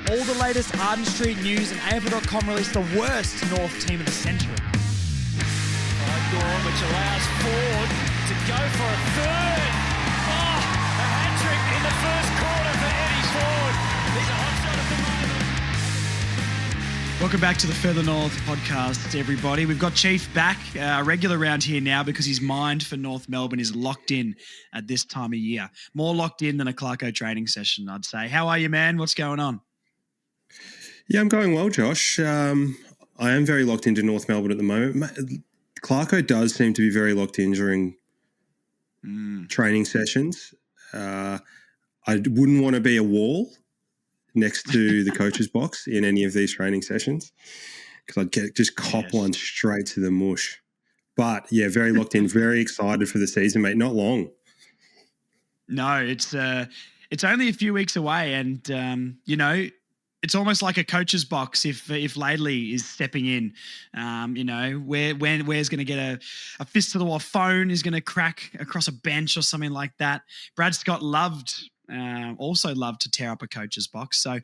All the latest Arden Street news, and AFL.com released the worst North team of the century. Gorn, which allows Ford to go for a third. Oh, a hat-trick in the first quarter for Eddie Ford. He's a hot shot at the moment. Welcome back to the Further North podcast, everybody. We've got Chief back, a regular round here now because his mind for North Melbourne is locked in at this time of year. More locked in than a Clarko training session, I'd say. How are you, man? What's going on? Yeah, I'm going well, Josh. I am very locked into North Melbourne at the moment. Clarko does seem to be very locked in during training sessions. I wouldn't want to be a wall next to the coach's box in any of these training sessions because I'd just cop one straight to the mush. But, yeah, very locked in, very excited for the season, mate. Not long. No, it's only a few weeks away and, it's almost like a coach's box if Laidley is stepping in. Where's going to get a fist to the wall phone is going to crack across a bench or something like that. Brad Scott also loved to tear up a coach's box. So,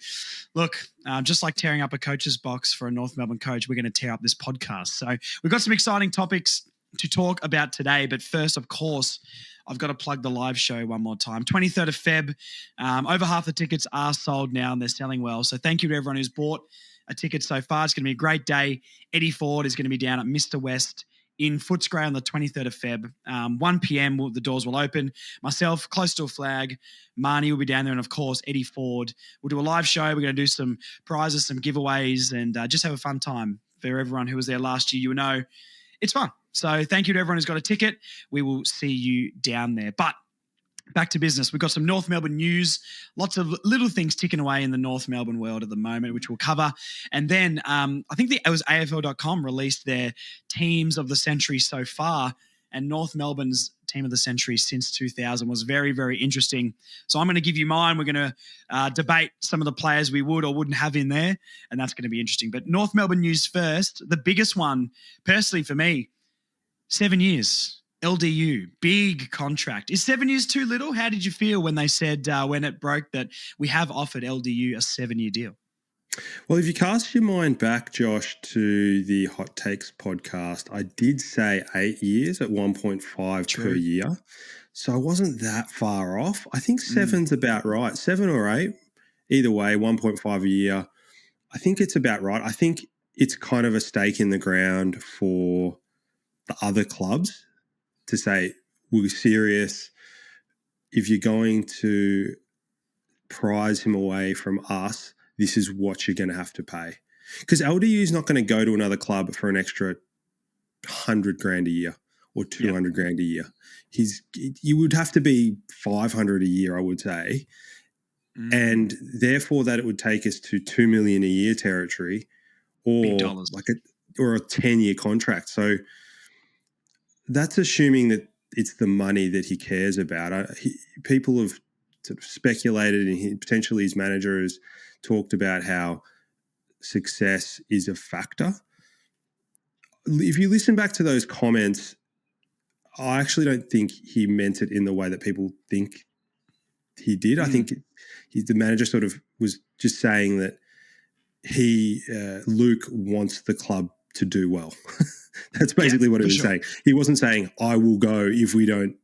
look, just like tearing up a coach's box for a North Melbourne coach, we're going to tear up this podcast. So we've got some exciting topics to talk about today. But first, of course, I've got to plug the live show one more time. 23rd of Feb. Over half the tickets are sold now and they're selling well. So thank you to everyone who's bought a ticket so far. It's going to be a great day. Eddie Ford is going to be down at Mr. West in Footscray on the 23rd of Feb. 1 p.m. The doors will open. Myself, close to a flag. Marnie will be down there. And, of course, Eddie Ford. We'll do a live show. We're going to do some prizes, some giveaways, and just have a fun time. For everyone who was there last year, you know it's fun. So thank you to everyone who's got a ticket. We will see you down there. But back to business. We've got some North Melbourne news, lots of little things ticking away in the North Melbourne world at the moment, which we'll cover. And then I think it was AFL.com released their teams of the century so far, and North Melbourne's team of the century since 2000 was very, very interesting. So I'm going to give you mine. We're going to debate some of the players we would or wouldn't have in there, and that's going to be interesting. But North Melbourne news first. The biggest one, personally for me, 7 years, LDU, big contract. Is 7 years too little? How did you feel when they said, when it broke, that we have offered LDU a 7-year deal? Well, if you cast your mind back, Josh, to the Hot Takes podcast, I did say 8 years at 1.5 per year. So I wasn't that far off. I think 7's about right. 7 or 8, either way, 1.5 a year. I think it's about right. I think it's kind of a stake in the ground for the other clubs to say, we're serious. If you're going to prize him away from us, this is what you're going to have to pay. Because LDU is not going to go to another club for an extra 100 grand a year or 200 grand a year. You would have to be 500 a year, I would say. And therefore that it would take us to 2 million a year territory or a 10-year contract. So that's assuming that it's the money that he cares about. People have sort of speculated, and potentially his manager has talked about how success is a factor. If you listen back to those comments, I actually don't think he meant it in the way that people think he did. I think the manager sort of was just saying that Luke wants the club to do well. That's basically what he was saying. He wasn't saying, I will go if we don't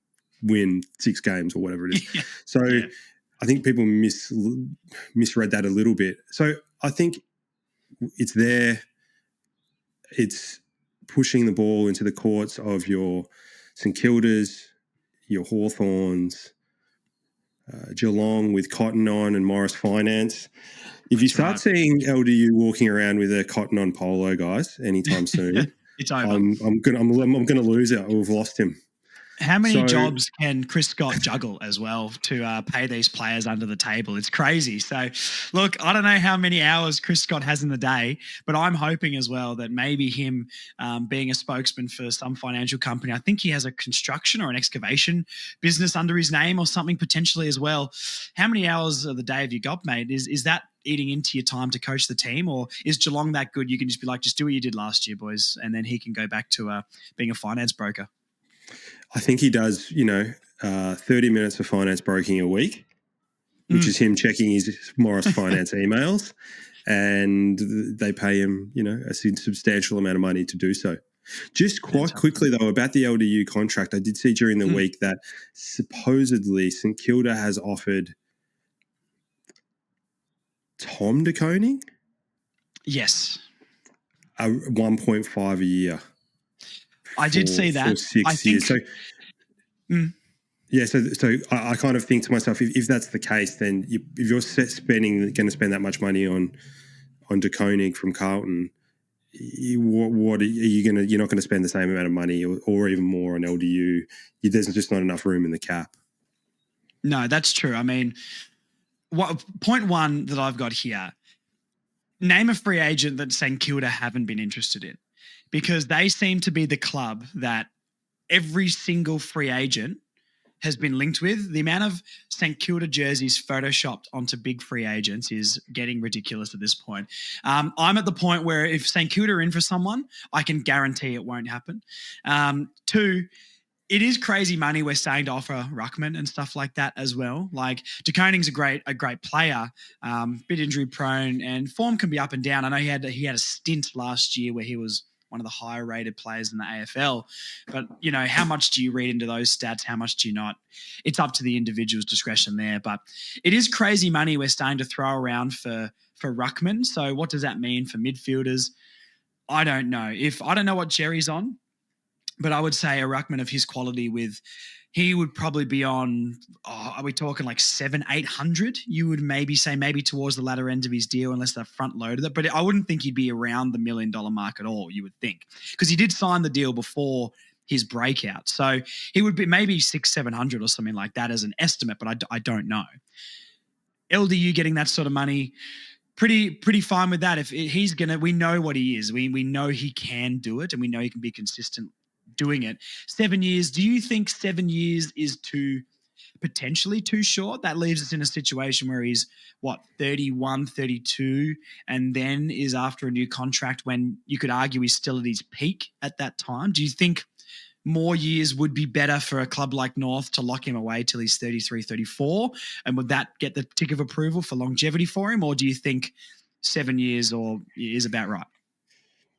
win 6 games or whatever it is. So I think people misread that a little bit. So I think it's there. It's pushing the ball into the courts of your St Kildas, your Hawthorns, Geelong with Cotton On and Morris Finance. If you start seeing LDU walking around with a Cotton On polo, guys, anytime soon, it's over. I'm gonna lose it. We've lost him. How many jobs can Chris Scott juggle as well to pay these players under the table? It's crazy. So, look, I don't know how many hours Chris Scott has in the day, but I'm hoping as well that maybe him being a spokesman for some financial company, I think he has a construction or an excavation business under his name or something potentially as well. How many hours of the day have you got, mate? Is that eating into your time to coach the team, or is Geelong that good you can just be like, just do what you did last year, boys, and then he can go back to being a finance broker? I think he does, 30 minutes of finance broking a week. which is him checking his Morris Finance emails, and they pay him, a substantial amount of money to do so. Just quite quickly, though, about the LDU contract, I did see during the week that supposedly St Kilda has offered Tom de Koning? Yes. 1.5 a year. I did see that. For 6 years. So, yeah, so I kind of think to myself, if that's the case, then if you're going to spend that much money on de Koning from Carlton, what are you going to? You're not going to spend the same amount of money or even more on LDU. There's just not enough room in the cap. No, that's true. I mean, point one that I've got here: name a free agent that St Kilda haven't been interested in, because they seem to be the club that every single free agent has been linked with. The amount of St Kilda jerseys photoshopped onto big free agents is getting ridiculous at this point. I'm at the point where if St Kilda are in for someone, I can guarantee it won't happen. Two, it is crazy money we're starting to offer Ruckman and stuff like that as well. Like, de Koning's a great player, bit injury prone, and form can be up and down. I know he had a stint last year where he was one of the higher rated players in the AFL. But, how much do you read into those stats? How much do you not? It's up to the individual's discretion there. But it is crazy money we're starting to throw around for Ruckman. So what does that mean for midfielders? I don't know. I don't know what Jerry's on, but I would say a Ruckman of his quality he would probably be on, are we talking like 700-800? You would maybe say towards the latter end of his deal, unless they're front loaded it. But I wouldn't think he'd be around the $1 million mark at all, you would think, because he did sign the deal before his breakout. So he would be maybe 600-700 or something like that as an estimate, but I don't know. LDU getting that sort of money, pretty fine with that. If he's we know what he is. We know he can do it, and we know he can be consistent doing it. 7 years. Do you think 7 years is potentially too short? That leaves us in a situation where he's 31, 32, and then is after a new contract when you could argue he's still at his peak at that time. Do you think more years would be better for a club like North to lock him away till he's 33, 34? And would that get the tick of approval for longevity for him? Or do you think 7 years is about right?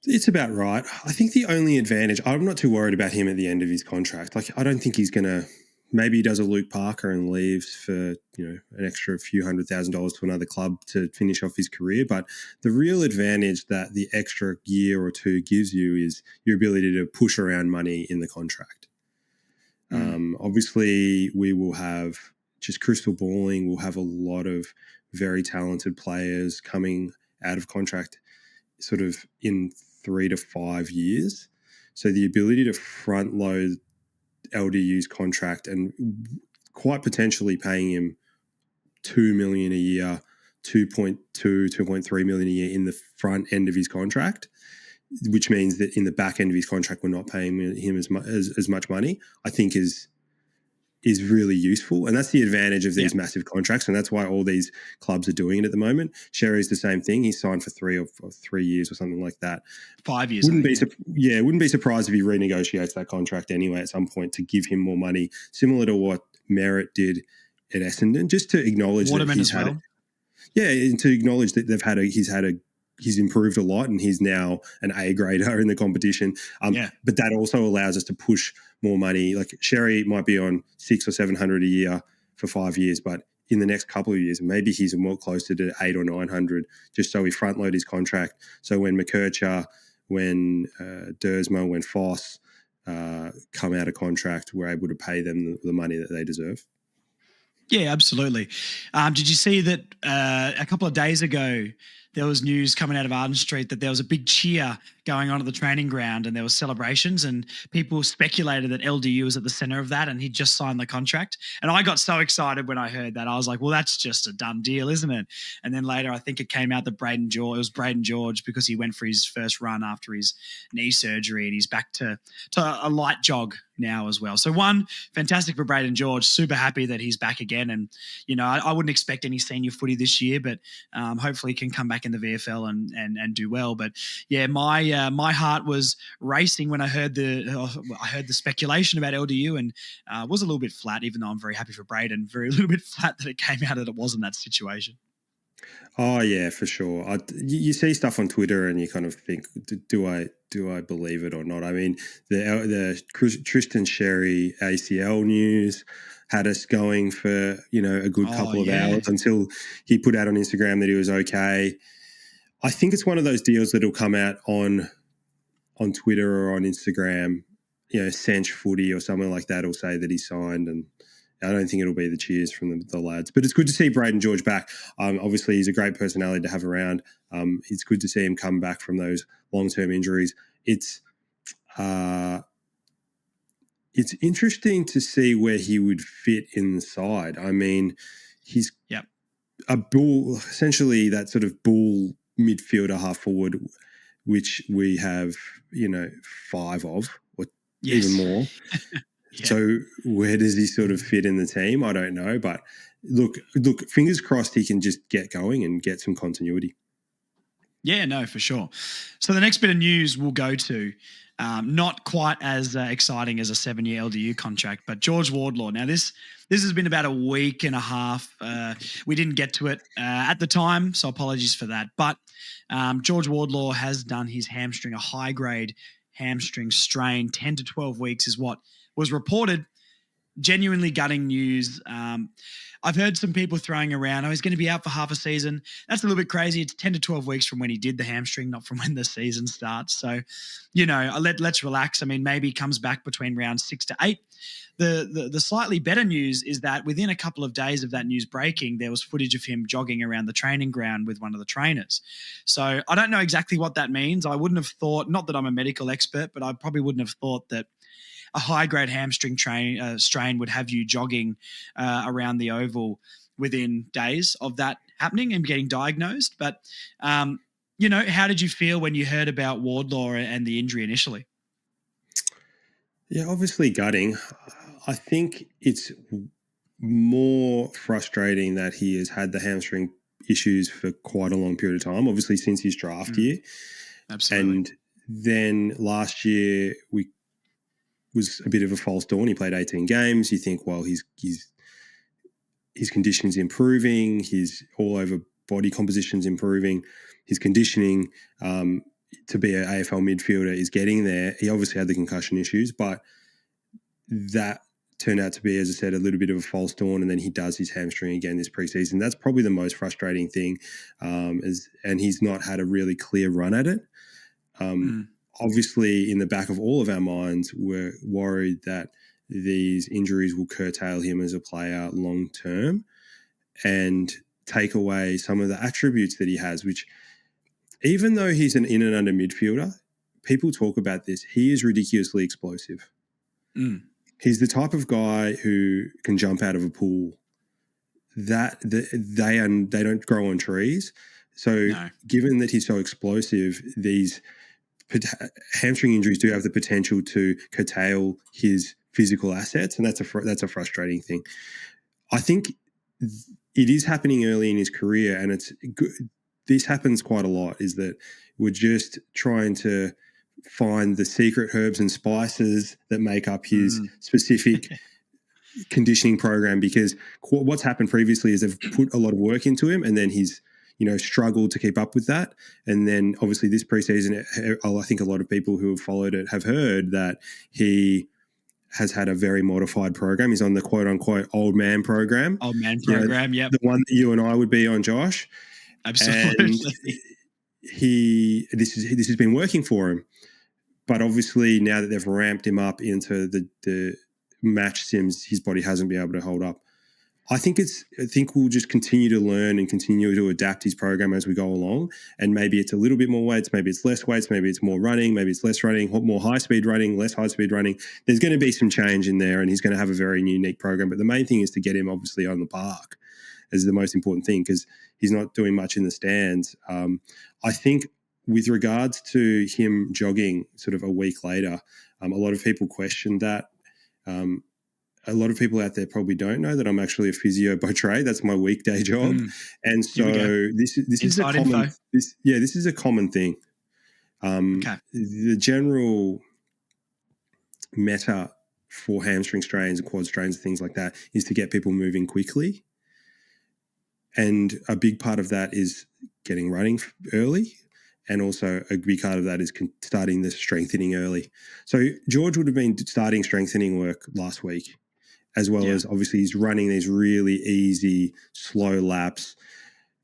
It's about right. I think the only advantage, I'm not too worried about him at the end of his contract. Like, I don't think he's going to, maybe he does a Luke Parker and leaves for, an extra few $100,000 to another club to finish off his career. But the real advantage that the extra year or two gives you is your ability to push around money in the contract. Obviously, we will have, just crystal balling, we'll have a lot of very talented players coming out of contract sort of in 3 to 5 years. So the ability to front load LDU's contract and quite potentially paying him $2 million a year, 2.3 million a year in the front end of his contract, which means that in the back end of his contract, we're not paying him as much money, I think is really useful. And that's the advantage of these massive contracts. And that's why all these clubs are doing it at the moment. Sherry's the same thing. He's signed for 3 years or something like that. 5 years. Wouldn't be surprised if he renegotiates that contract anyway at some point to give him more money, similar to what Merritt did at Essendon, just to acknowledge Waterman that he's as well. had it. Yeah, and to acknowledge that he's improved a lot and he's now an A grader in the competition. But that also allows us to push more money. Like, Sherry might be on 600 or 700 a year for 5 years, but in the next couple of years, maybe he's more closer to 800 or 900, just so we front load his contract. So when McKercher, when Dersmo, when Foss come out of contract, we're able to pay them the money that they deserve. Yeah, absolutely. Did you see that a couple of days ago, there was news coming out of Arden Street that there was a big cheer going on at the training ground and there was celebrations, and people speculated that LDU was at the center of that and he'd just signed the contract. And I got so excited when I heard that. I was like, well, that's just a done deal, isn't it? And then later I think it came out that Braden George, because he went for his first run after his knee surgery and he's back to a light jog now as well. So fantastic for Braden George, super happy that he's back again. And, I wouldn't expect any senior footy this year, but hopefully he can come back back in the VFL and do well. But yeah, my heart was racing when I heard the speculation about LDU, and was a little bit flat, even though I'm very happy for Braden. A little bit flat that it came out that it wasn't that situation. Oh yeah, for sure. You see stuff on Twitter and you kind of think, do I believe it or not? I mean, the Tristan Sherry ACL news had us going for a good couple of hours until he put out on Instagram that he was okay. I think it's one of those deals that'll come out on Twitter or on Instagram. Sench Footy or something like that will say that he signed, and I don't think it'll be the cheers from the lads. But it's good to see Braden George back. Obviously, he's a great personality to have around. It's good to see him come back from those long-term injuries. It's interesting to see where he would fit in the side. I mean, he's a bull, essentially that sort of bull midfielder, half forward, which we have, 5 of, or even more. Yeah. So where does he sort of fit in the team? I don't know. But look, fingers crossed he can just get going and get some continuity. Yeah, no, for sure. So the next bit of news we'll go to, not quite as exciting as a 7-year LDU contract, but George Wardlaw. Now this has been about a week and a half. We didn't get to it at the time, so apologies for that. But George Wardlaw has done his hamstring, a high-grade hamstring strain. 10 to 12 weeks is what was reported. Genuinely gutting news. I've heard some people throwing around, he's going to be out for half a season. That's a little bit crazy. It's 10 to 12 weeks from when he did the hamstring, not from when the season starts. So, let's relax. I mean, maybe he comes back between round 6 to 8. The slightly better news is that within a couple of days of that news breaking, there was footage of him jogging around the training ground with one of the trainers. So I don't know exactly what that means. I wouldn't have thought, not that I'm a medical expert, but I probably wouldn't have thought that a high-grade hamstring strain would have you jogging around the oval within days of that happening and getting diagnosed. But, how did you feel when you heard about Wardlaw and the injury initially? Yeah, obviously gutting. I think it's more frustrating that he has had the hamstring issues for quite a long period of time, obviously since his draft year. Absolutely. And then last year was a bit of a false dawn. He played 18 games. You think, well, his conditioning's improving, his all-over body composition's improving, his conditioning to be an AFL midfielder is getting there. He obviously had the concussion issues, but that turned out to be, as I said, a little bit of a false dawn, and then he does his hamstring again this preseason. That's probably the most frustrating thing, and he's not had a really clear run at it. Obviously, in the back of all of our minds, we're worried that these injuries will curtail him as a player long term and take away some of the attributes that he has, which, even though he's an in and under midfielder, people talk about this, he is ridiculously explosive. He's the type of guy who can jump out of a pool. They don't grow on trees. So given that he's so explosive, these hamstring injuries do have the potential to curtail his physical assets, and that's a frustrating thing. I think it is happening early in his career, and it's good. This happens quite a lot, is that we're just trying to find the secret herbs and spices that make up his specific conditioning program, because what's happened previously is they've put a lot of work into him, and then he's struggled to keep up with that. And then obviously this preseason, I think a lot of people who have followed it have heard that he has had a very modified program. He's on the quote unquote old man program. Yep. The one that you and I would be on, Josh. Absolutely. And this has been working for him. But obviously now that they've ramped him up into the match sims, his body hasn't been able to hold up. I think we'll just continue to learn and continue to adapt his program as we go along. And maybe it's a little bit more weights, maybe it's less weights, maybe it's more running, maybe it's less running, more high-speed running, less high-speed running. There's going to be some change in there, and he's going to have a very unique program. But the main thing is to get him obviously on the park is the most important thing, because he's not doing much in the stands. I think with regards to him jogging sort of a week later, a lot of people questioned that. a lot of people out there probably don't know that I'm actually a physio by trade. That's my weekday job. And so Here we go. this is a Inside common info. this is a common thing. Okay. The general meta for hamstring strains and quad strains and things like that is to get people moving quickly. And a big part of that is getting running early. And also a big part of that is starting the strengthening early. So George would have been starting strengthening work last week, as well as obviously he's running these really easy, slow laps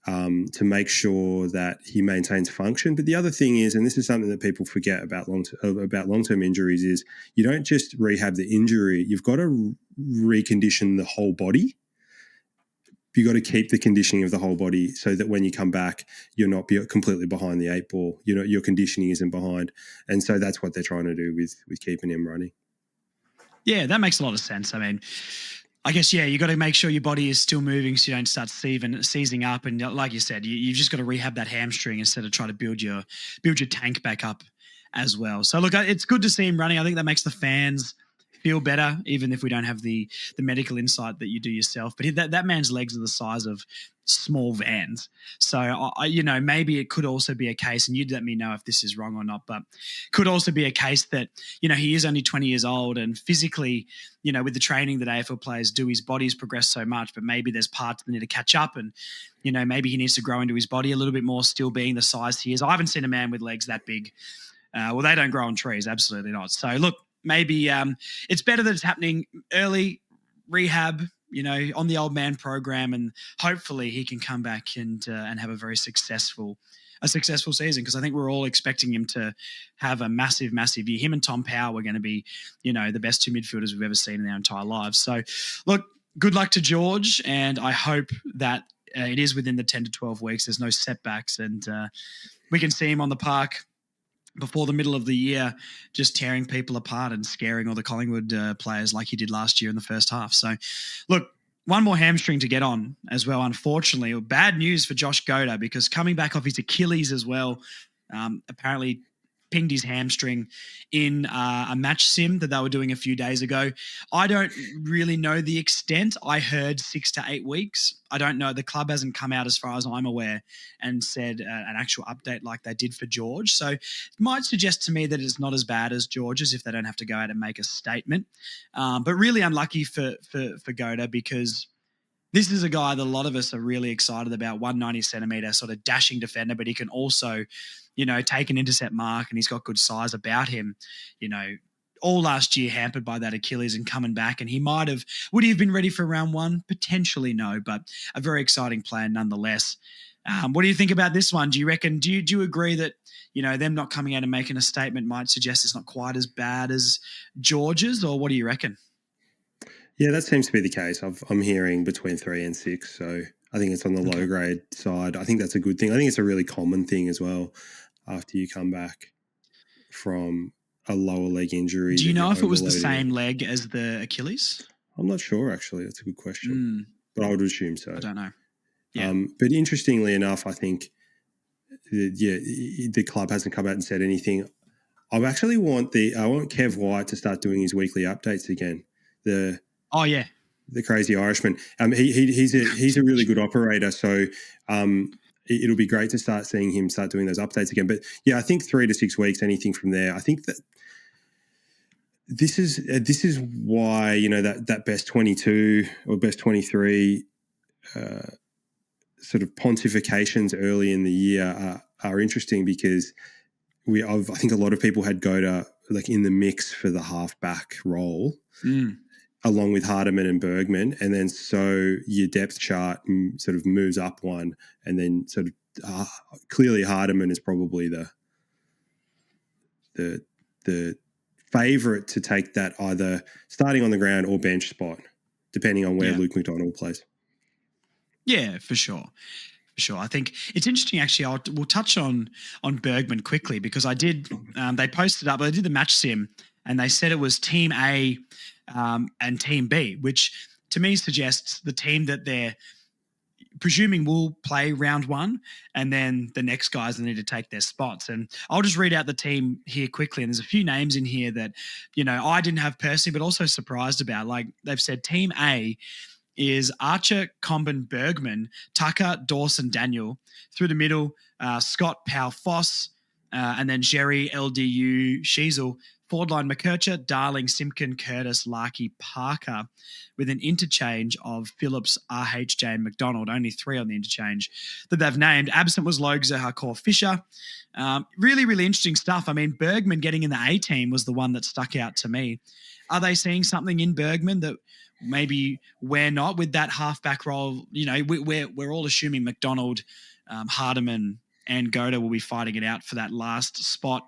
to make sure that he maintains function. But the other thing is, and this is something that people forget about long-term injuries, is you don't just rehab the injury, you've got to recondition the whole body. You've got to keep the conditioning of the whole body so that when you come back, you're not completely behind the eight ball. Your conditioning isn't behind. And so that's what they're trying to do with keeping him running. Yeah, that makes a lot of sense. I mean, I guess, you got to make sure your body is still moving so you don't start seizing up. And like you said, you've just got to rehab that hamstring instead of try to build your tank back up as well. So, look, it's good to see him running. I think that makes the fans feel better, even if we don't have the medical insight that you do yourself. But that man's legs are the size of small vans. So, maybe it could also be a case, and you'd let me know if this is wrong or not, but could also be a case that, he is only 20 years old and physically, with the training that AFL players do, his body's progressed so much, but maybe there's parts that need to catch up and, maybe he needs to grow into his body a little bit more, still being the size he is. I haven't seen a man with legs that big. They don't grow on trees. Absolutely not. So, look, maybe it's better that it's happening early, rehab, on the old man program, and hopefully he can come back and have a very successful season, because I think we're all expecting him to have a massive, massive year. Him and Tom Powell were going to be, the best two midfielders we've ever seen in our entire lives. So, look, good luck to George, and I hope that it is within the 10 to 12 weeks. There's no setbacks, and we can see him on the park before the middle of the year, just tearing people apart and scaring all the Collingwood players like he did last year in the first half. So, look, one more hamstring to get on as well, unfortunately. Bad news for Josh Goda, because coming back off his Achilles as well, apparently pinged his hamstring in a match sim that they were doing a few days ago. I don't really know the extent. I heard 6 to 8 weeks. I don't know. The club hasn't come out, as far as I'm aware, and said an actual update like they did for George. So it might suggest to me that it's not as bad as George's if they don't have to go out and make a statement. But really unlucky for Goda, because this is a guy that a lot of us are really excited about, 190 centimetre sort of dashing defender, but he can also, take an intercept mark, and he's got good size about him, all last year hampered by that Achilles and coming back. And would he have been ready for round one? Potentially no, but a very exciting player nonetheless. What do you think about this one? Do you reckon, do you agree that, them not coming out and making a statement might suggest it's not quite as bad as George's, or what do you reckon? Yeah, that seems to be the case. I'm hearing between 3 and 6, so I think it's on the low grade side. I think that's a good thing. I think it's a really common thing as well after you come back from a lower leg injury. Do you know if it was the same leg as the Achilles? I'm not sure, actually. That's a good question. But I would assume so. I don't know. Yeah. But interestingly enough, I think, the club hasn't come out and said anything. I actually want Kev White to start doing his weekly updates again. The crazy Irishman. He's a really good operator. So it'll be great to start seeing him start doing those updates again. But yeah, I think 3 to 6 weeks, anything from there. I think that this is why, that best 22 or best 23 sort of pontifications early in the year are interesting, because I think a lot of people had Goda like in the mix for the halfback role. Along with Hardiman and Bergman, and then so your depth chart sort of moves up one, and then sort of clearly Hardiman is probably the favourite to take that either starting on the ground or bench spot, depending on where Luke McDonald plays. Yeah, for sure. I think it's interesting, actually. We'll touch on Bergman quickly, because I did. They posted up. I did the match sim, and they said it was Team A and Team B, which to me suggests the team that they're presuming will play round one, and then the next guys need to take their spots. And I'll just read out the team here quickly. And there's a few names in here that, I didn't have personally, but also surprised about. Like they've said Team A is Archer, Comben, Bergman, Tucker, Dawson, Daniel. Through the middle, Scott, Powell, Foss, and then Jerry, LDU, Sheasel. Forward line, McKercher, Darling, Simpkin, Curtis, Larkey, Parker, with an interchange of Phillips, RHJ, and McDonald. Only 3 on the interchange that they've named. Absent was Logue, Zaha, Fisher. Really, really interesting stuff. I mean, Bergman getting in the A team was the one that stuck out to me. Are they seeing something in Bergman that maybe we're not with that halfback role? We're all assuming McDonald, Hardiman, and Goda will be fighting it out for that last spot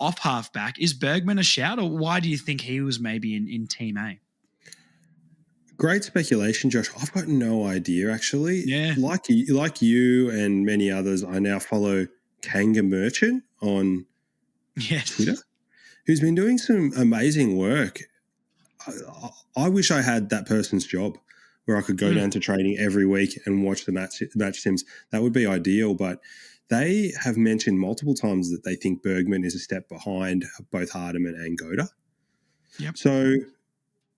off halfback. Is Bergman a shout, or why do you think he was maybe in Team A? Great speculation, Josh. I've got no idea, actually. Yeah. Like you and many others, I now follow Kanga Merchant on Twitter, who's been doing some amazing work. I wish I had that person's job where I could go down to training every week and watch the match sims. That would be ideal, but they have mentioned multiple times that they think Bergman is a step behind both Hardiman and Goda. Yep. So,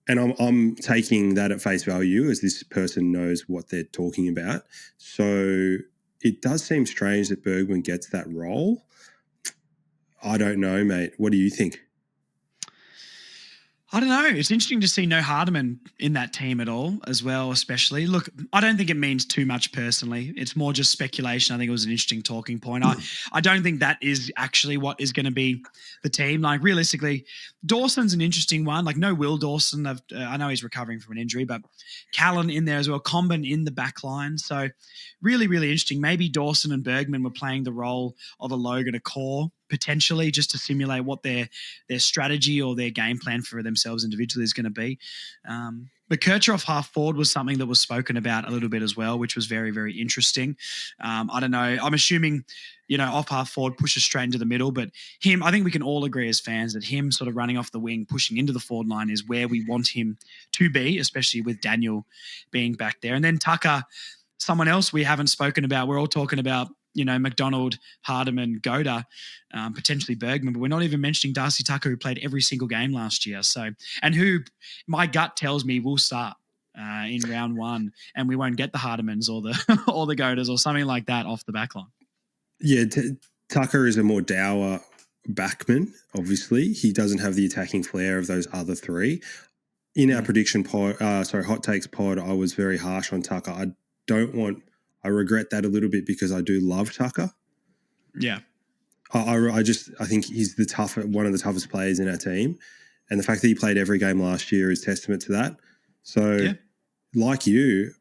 and I'm taking that at face value as this person knows what they're talking about. So it does seem strange that Bergman gets that role. I don't know, mate. What do you think? I don't know. It's interesting to see no Hardiman in that team at all as well, especially. Look, I don't think it means too much personally. It's more just speculation. I think it was an interesting talking point. I don't think that is actually what is going to be the team. Like, realistically, Dawson's an interesting one. Like, no Will Dawson. I know he's recovering from an injury, but Callan in there as well. Comben in the back line. So really, really interesting. Maybe Dawson and Bergman were playing the role of a Logan, a core, potentially, just to simulate what their strategy or their game plan for themselves individually is going to be. But Kirchhoff half forward was something that was spoken about a little bit as well, which was very, very interesting. I don't know. I'm assuming, off half forward pushes straight into the middle, but him, I think we can all agree as fans that him sort of running off the wing, pushing into the forward line is where we want him to be, especially with Daniel being back there. And then Tucker, someone else we haven't spoken about. We're all talking about, McDonald, Hardiman, Goda, potentially Bergman, but we're not even mentioning Darcy Tucker, who played every single game last year. So, and who my gut tells me will start in round one, and we won't get the Hardimans or the or the Godas or something like that off the back line. Yeah, Tucker is a more dour backman, obviously. He doesn't have the attacking flair of those other 3. In our prediction pod, hot takes pod, I was very harsh on Tucker. I regret that a little bit because I do love Tucker. Yeah. I think he's one of the toughest players in our team. And the fact that he played every game last year is testament to that. So, like you,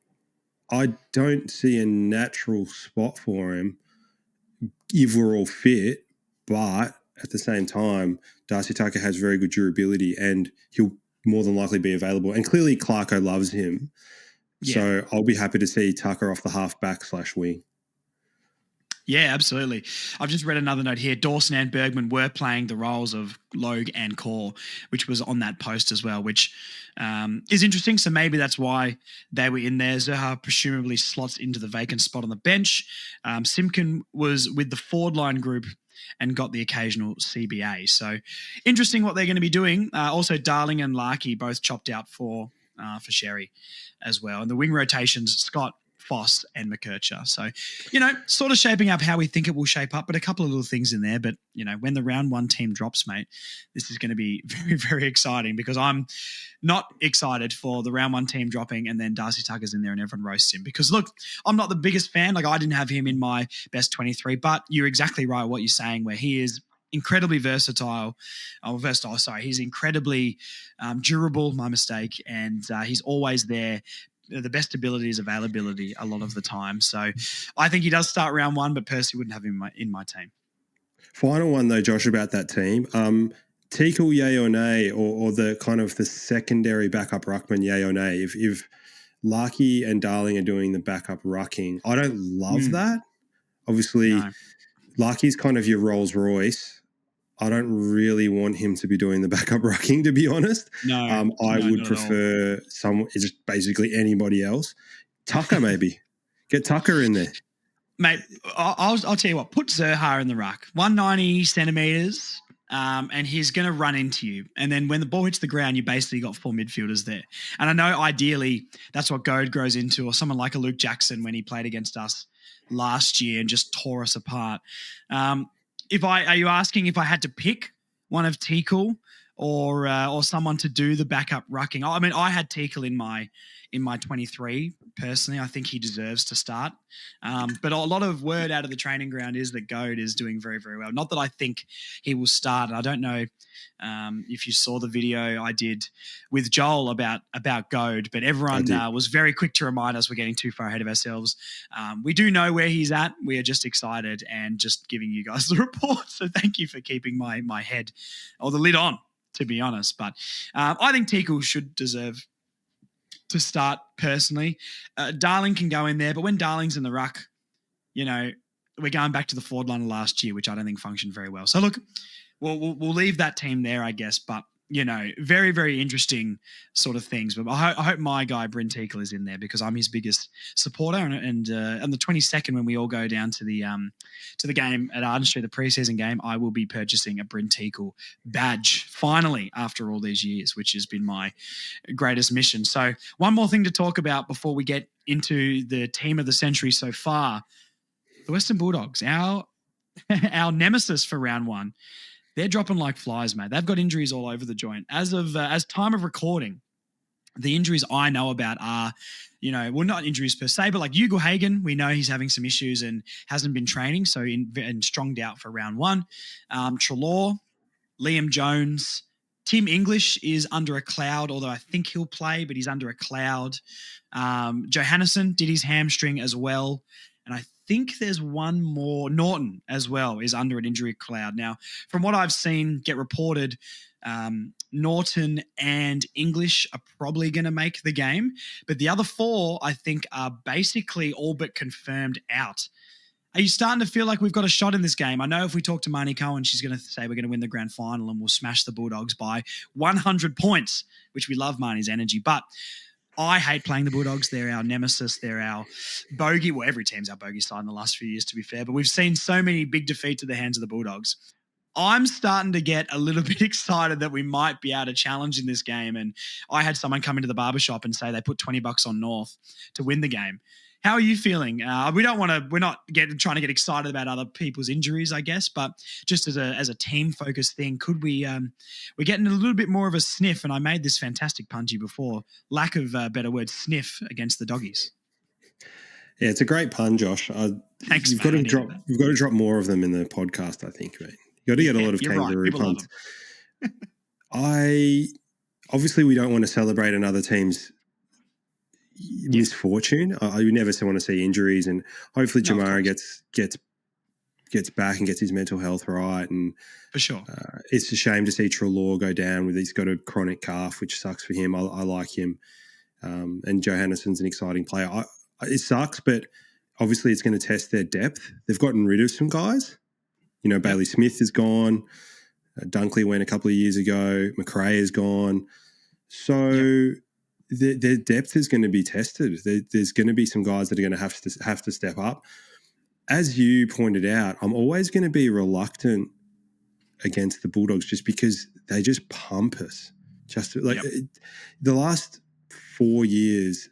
I don't see a natural spot for him if we're all fit. But at the same time, Darcy Tucker has very good durability and he'll more than likely be available. And clearly Clarko loves him. Yeah. So I'll be happy to see Tucker off the halfback/wing. Yeah, absolutely. I've just read another note here. Dawson and Bergman were playing the roles of Logue and Core, which was on that post as well, which is interesting. So maybe that's why they were in there. Zaha presumably slots into the vacant spot on the bench. Simpkin was with the forward line group and got the occasional CBA. So interesting what they're going to be doing. Also, Darling and Larkey both chopped out for Sherry as well. And the wing rotations, Scott, Foss and McKercher. So, sort of shaping up how we think it will shape up, but a couple of little things in there. But, when the round one team drops, mate, this is going to be very, very exciting because I'm not excited for the round one team dropping and then Darcy Tucker's in there and everyone roasts him. Because, look, I'm not the biggest fan. Like, I didn't have him in my best 23, but you're exactly right what you're saying, where he is incredibly versatile. He's incredibly durable, my mistake, and he's always there. The best ability is availability a lot of the time. So I think he does start round one, but Percy wouldn't have him in my team. Final one though, Josh, about that team. Teakle, yay or nay, or the kind of the secondary backup ruckman, yay or nay. If Larkey and Darling are doing the backup rucking, I don't love that. Obviously, Larkey's kind of your Rolls Royce. I don't really want him to be doing the backup rucking, to be honest. I would prefer just basically anybody else. Tucker maybe. Get Tucker in there. Mate, I'll tell you what, put Zerha in the ruck, 190 centimetres, and he's going to run into you. And then when the ball hits the ground, you basically got 4 midfielders there. And I know ideally that's what Goad grows into, or someone like a Luke Jackson when he played against us last year and just tore us apart. Are you asking if I had to pick one of Teakle or someone to do the backup rucking? I mean, I had Teakle in my 23 personally. I think he deserves to start. But a lot of word out of the training ground is that Goad is doing very, very well. Not that I think he will start. I don't know if you saw the video I did with Joel about Goad, but everyone was very quick to remind us we're getting too far ahead of ourselves. We do know where he's at. We are just excited and just giving you guys the report. So thank you for keeping my head or the lid on, to be honest. But I think Teakle should deserve to start personally. Darling can go in there, but when Darling's in the ruck, we're going back to the forward line of last year, which I don't think functioned very well. So look, we'll leave that team there, I guess. But very, very interesting sort of things. But I hope my guy Bryn Teakle is in there because I'm his biggest supporter. And on the 22nd, when we all go down to the game at Arden Street, the preseason game, I will be purchasing a Bryn Teakle badge finally after all these years, which has been my greatest mission. So one more thing to talk about before we get into the team of the century so far: the Western Bulldogs, our nemesis for round one. They're dropping like flies, mate. They've got injuries all over the joint. As time of recording, the injuries I know about are, not injuries per se, but like Hugo Hagen, we know he's having some issues and hasn't been training, so in strong doubt for round one. Treloar, Liam Jones, Tim English is under a cloud, although I think he'll play, but he's under a cloud. Johannesson did his hamstring as well. And I think there's one more. Norton as well is under an injury cloud. Now, from what I've seen get reported, Norton and English are probably going to make the game. But the other 4, I think, are basically all but confirmed out. Are you starting to feel like we've got a shot in this game? I know if we talk to Marnie Cohen, she's going to say we're going to win the grand final and we'll smash the Bulldogs by 100 points, which we love Marnie's energy. But I hate playing the Bulldogs. They're our nemesis. They're our bogey. Well, every team's our bogey side in the last few years, to be fair. But we've seen so many big defeats at the hands of the Bulldogs. I'm starting to get a little bit excited that we might be able to challenge in this game. And I had someone come into the barbershop and say they put $20 on North to win the game. How are you feeling? We're not trying to get excited about other people's injuries, I guess, but just as a team-focused thing, could we? We're getting a little bit more of a sniff, and I made this fantastic punchy before. Lack of better word, sniff against the Doggies. Yeah, it's a great pun, Josh. Thanks. You've got to drop more of them in the podcast, I think, mate. You've got to get a lot of kangaroo puns. Obviously we don't want to celebrate another team's misfortune. I never want to see injuries, and hopefully Jamara gets back and gets his mental health right. And for sure, it's a shame to see Treloar go down he's got a chronic calf, which sucks for him. I like him, and Johannesson's an exciting player. It sucks, but obviously it's going to test their depth. They've gotten rid of some guys. Bailey Smith is gone. Dunkley went a couple of years ago. McRae is gone. So their depth is going to be tested. There's going to be some guys that are going to have to step up. As you pointed out, I'm always going to be reluctant against the Bulldogs just because they just pump us. The last 4 years,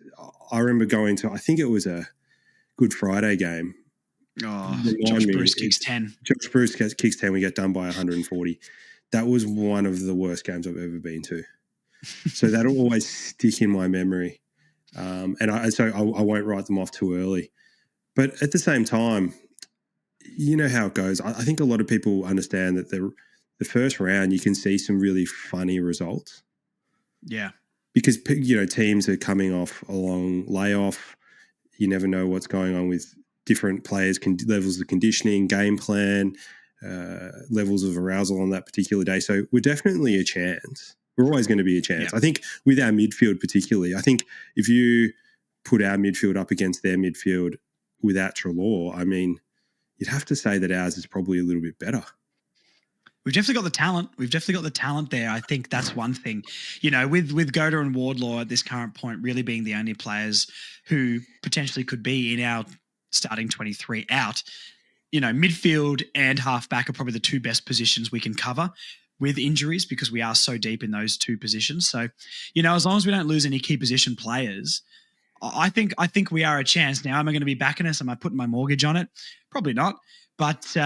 I remember going to, I think it was a Good Friday game. Oh, Josh Bruce kicks 10. Josh Bruce kicks 10. We get done by 140. That was one of the worst games I've ever been to. So that'll always stick in my memory. And I won't write them off too early. But at the same time, you know how it goes. I think a lot of people understand that the first round you can see some really funny results. Yeah. Because, teams are coming off a long layoff. You never know what's going on with different players, levels of conditioning, game plan, levels of arousal on that particular day. So we're definitely a chance. We're always going to be a chance. Yeah. I think with our midfield particularly, I think if you put our midfield up against their midfield without Treloar, I mean, you'd have to say that ours is probably a little bit better. We've definitely got the talent. We've definitely got the talent there. I think that's one thing, with Goda and Wardlaw at this current point really being the only players who potentially could be in our starting 23 out. Midfield and halfback are probably the two best positions we can cover with injuries because we are so deep in those two positions. So, as long as we don't lose any key position players, I think we are a chance. Now, am I going to be backing us? Am I putting my mortgage on it? Probably not. But,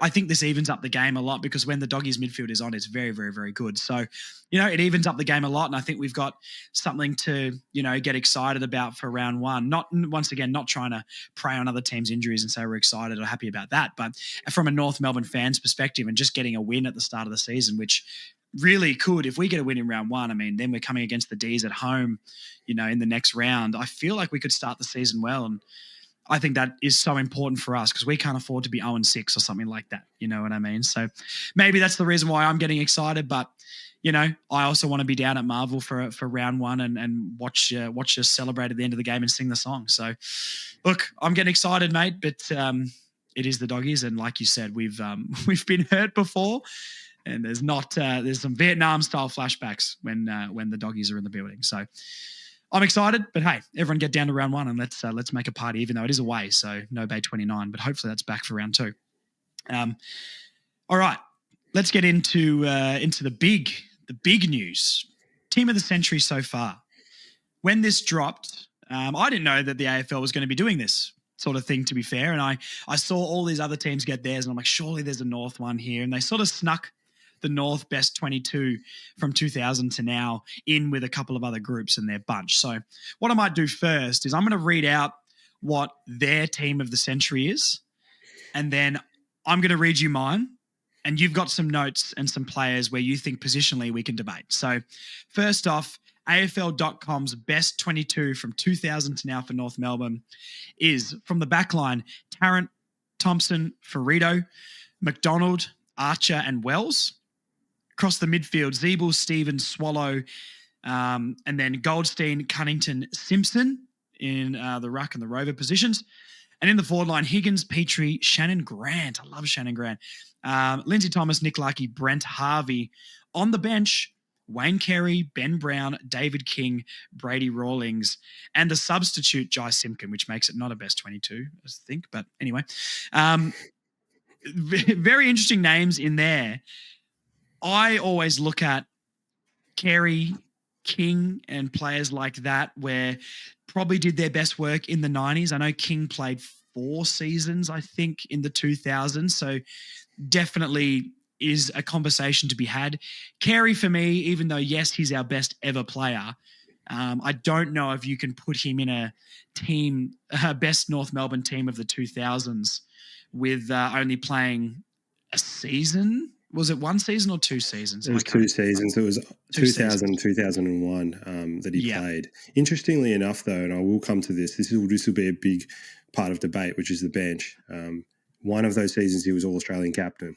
I think this evens up the game a lot because when the Doggies midfield is on, it's very, very, very good. So, it evens up the game a lot. And I think we've got something to, get excited about for round one. Not, once again, not trying to prey on other teams' injuries and say we're excited or happy about that. But from a North Melbourne fans perspective and just getting a win at the start of the season, which really could, if we get a win in round one, I mean, then we're coming against the D's at home, in the next round. I feel like we could start the season well. And I think that is so important for us because we can't afford to be 0-6 or something like that. You know what I mean? So maybe that's the reason why I'm getting excited. But, I also want to be down at Marvel for round one and watch us celebrate at the end of the game and sing the song. So, look, I'm getting excited, mate. But it is the Doggies, and like you said, we've been hurt before, and there's some Vietnam style flashbacks when the Doggies are in the building. So. I'm excited, but hey, everyone get down to round one and let's make a party, even though it is away, so no Bay 29, but hopefully that's back for round two. All right, let's get into the big news. Team of the century so far. When this dropped, I didn't know that the AFL was going to be doing this sort of thing, to be fair, and I saw all these other teams get theirs, and I'm like, surely there's a North one here, and they sort of snuck the North best 22 from 2000 to now in with a couple of other groups in their bunch. So what I might do first is I'm going to read out what their team of the century is, and then I'm going to read you mine, and you've got some notes and some players where you think positionally we can debate. So first off, AFL.com's best 22 from 2000 to now for North Melbourne is from the backline, Tarrant, Thompson, Ferrito, McDonald, Archer and Wells. Across the midfield, Zeeble, Stevens, Swallow, and then Goldstein, Cunnington, Simpson in the ruck and the rover positions. And in the forward line, Higgins, Petrie, Shannon Grant. I love Shannon Grant. Lindsay Thomas, Nick Lucky, Brent Harvey. On the bench, Wayne Carey, Ben Brown, David King, Brady Rawlings, and the substitute, Jai Simpkin, which makes it not a best 22, I think. But anyway, very interesting names in there. I always look at Carey, King, and players like that where probably did their best work in the 90s. I know King played 4 seasons, I think, in the 2000s. So definitely is a conversation to be had. Carey, for me, even though, yes, he's our best ever player, I don't know if you can put him in a team, best North Melbourne team of the 2000s with only playing a season. Was it 1 season or 2 seasons? It was 2 seasons. It was 2000, 2001 that he played. Interestingly enough, though, and I will come to this, this will be a big part of debate, which is the bench. One of those seasons, he was All-Australian captain.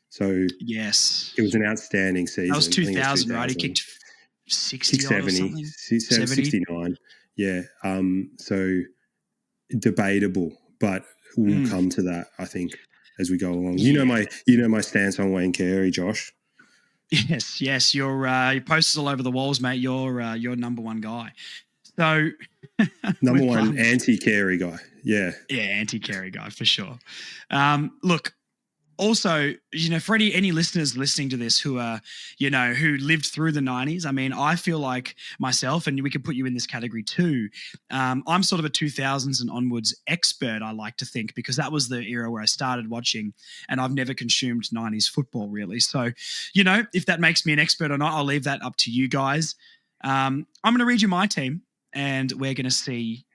So yes, it was an outstanding season. That was 2000, right? He kicked 60 670, 69. Yeah. So debatable, but we'll come to that, I think, as we go along. You know my stance on Wayne Carey, Josh. Yes. Your posters all over the walls, mate. You're number one guy. So number one anti-Carey guy. Yeah, anti-Carey guy for sure. Look, also, for any listeners listening to this who are, who lived through the 90s, I mean, I feel like myself, and we could put you in this category too, I'm sort of a 2000s and onwards expert, I like to think, because that was the era where I started watching, and I've never consumed 90s football really. So, if that makes me an expert or not, I'll leave that up to you guys. I'm going to read you my team, and we're going to see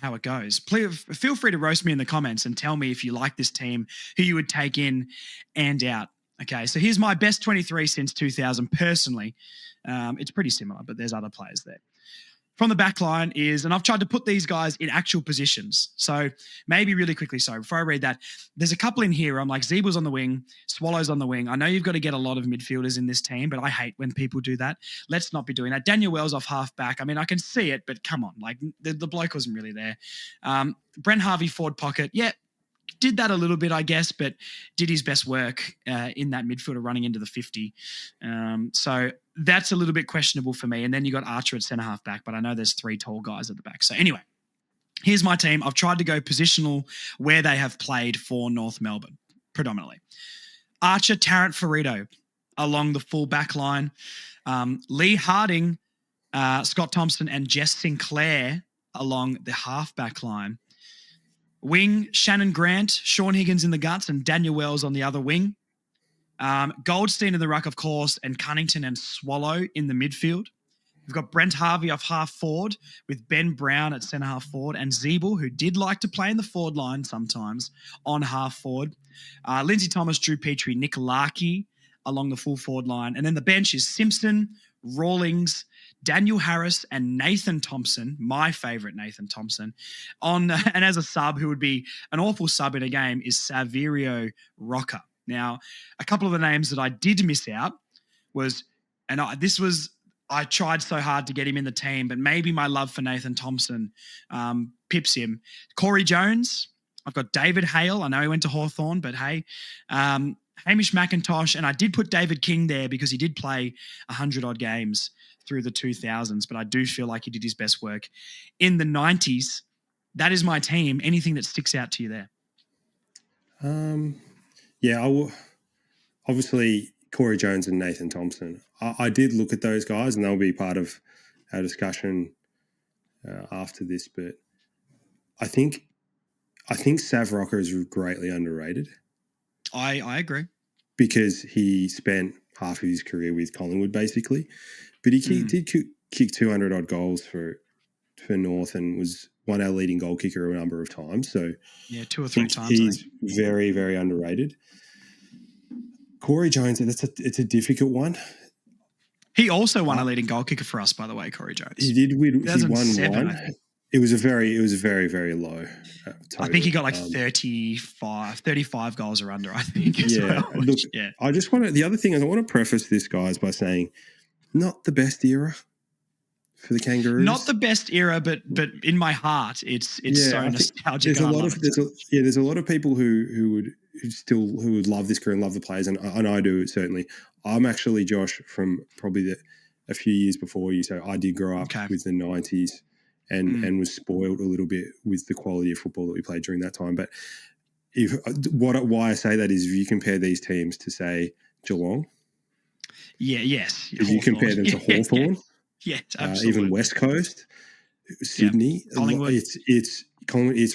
how it goes. Please feel free to roast me in the comments and tell me if you like this team, who you would take in and out. Okay, so here's my best 23 since 2000 personally. It's pretty similar, but there's other players there. From the back line is, and I've tried to put these guys in actual positions. So maybe really quickly, before I read that, there's a couple in here. I'm like, Zeebel's on the wing, Swallow's on the wing. I know you've got to get a lot of midfielders in this team, but I hate when people do that. Let's not be doing that. Daniel Wells off half back. I mean, I can see it, but come on. Like, the bloke wasn't really there. Brent Harvey, forward pocket. Yeah, did that a little bit, I guess, but did his best work in that midfielder running into the 50. So that's a little bit questionable for me. And then you got Archer at centre half back, but I know there's 3 tall guys at the back. So anyway, here's my team. I've tried to go positional where they have played for North Melbourne, predominantly. Archer, Tarrant, Ferrito along the full back line. Lee Harding, Scott Thompson, and Jess Sinclair along the half back line. Wing, Shannon Grant, Sean Higgins in the guts, and Daniel Wells on the other wing. Goldstein in the ruck, of course, and Cunnington and Swallow in the midfield. We've got Brent Harvey off half forward with Ben Brown at centre half forward and Zeeble, who did like to play in the forward line sometimes, on half forward. Lindsay Thomas, Drew Petrie, Nick Larkey along the full forward line. And then the bench is Simpson, Rawlings, Daniel Harris, and Nathan Thompson, my favourite Nathan Thompson. And as a sub, who would be an awful sub in a game, is Saverio Rocker. Now, a couple of the names that I did miss out was, I tried so hard to get him in the team, but maybe my love for Nathan Thompson pips him. Corey Jones. I've got David Hale. I know he went to Hawthorn, but hey. Hamish McIntosh, and I did put David King there because he did play 100-odd games through the 2000s, but I do feel like he did his best work in the 90s. That is my team. Anything that sticks out to you there? Obviously Corey Jones and Nathan Thompson. I did look at those guys, and they'll be part of our discussion after this, but I think Sav Rocker is greatly underrated. I agree. Because he spent half of his career with Collingwood, basically. But he did kick 200-odd goals for North and won our leading goal kicker a number of times. So yeah, 2 or 3 times. He's very, very underrated. Corey Jones, it's a difficult one. He also won a leading goal kicker for us, by the way, Corey Jones. He did. He won one. I think. It was a very, very low total. I think he got like 35 goals or under, I think. Look, I just want to, the other thing is I want to preface this, guys, by saying not the best era for the Kangaroos. Not the best era, but in my heart, it's so nostalgic. There's a lot of people who would love this career and love the players, and I do certainly. I'm actually, Josh, from probably a few years before you, so I did grow up with the 90s. And was spoiled a little bit with the quality of football that we played during that time. But why I say that is if you compare these teams to, say, Geelong. Yes. If you compare them to Hawthorn. Yeah, absolutely. Even West Coast, Sydney. Collingwood. It's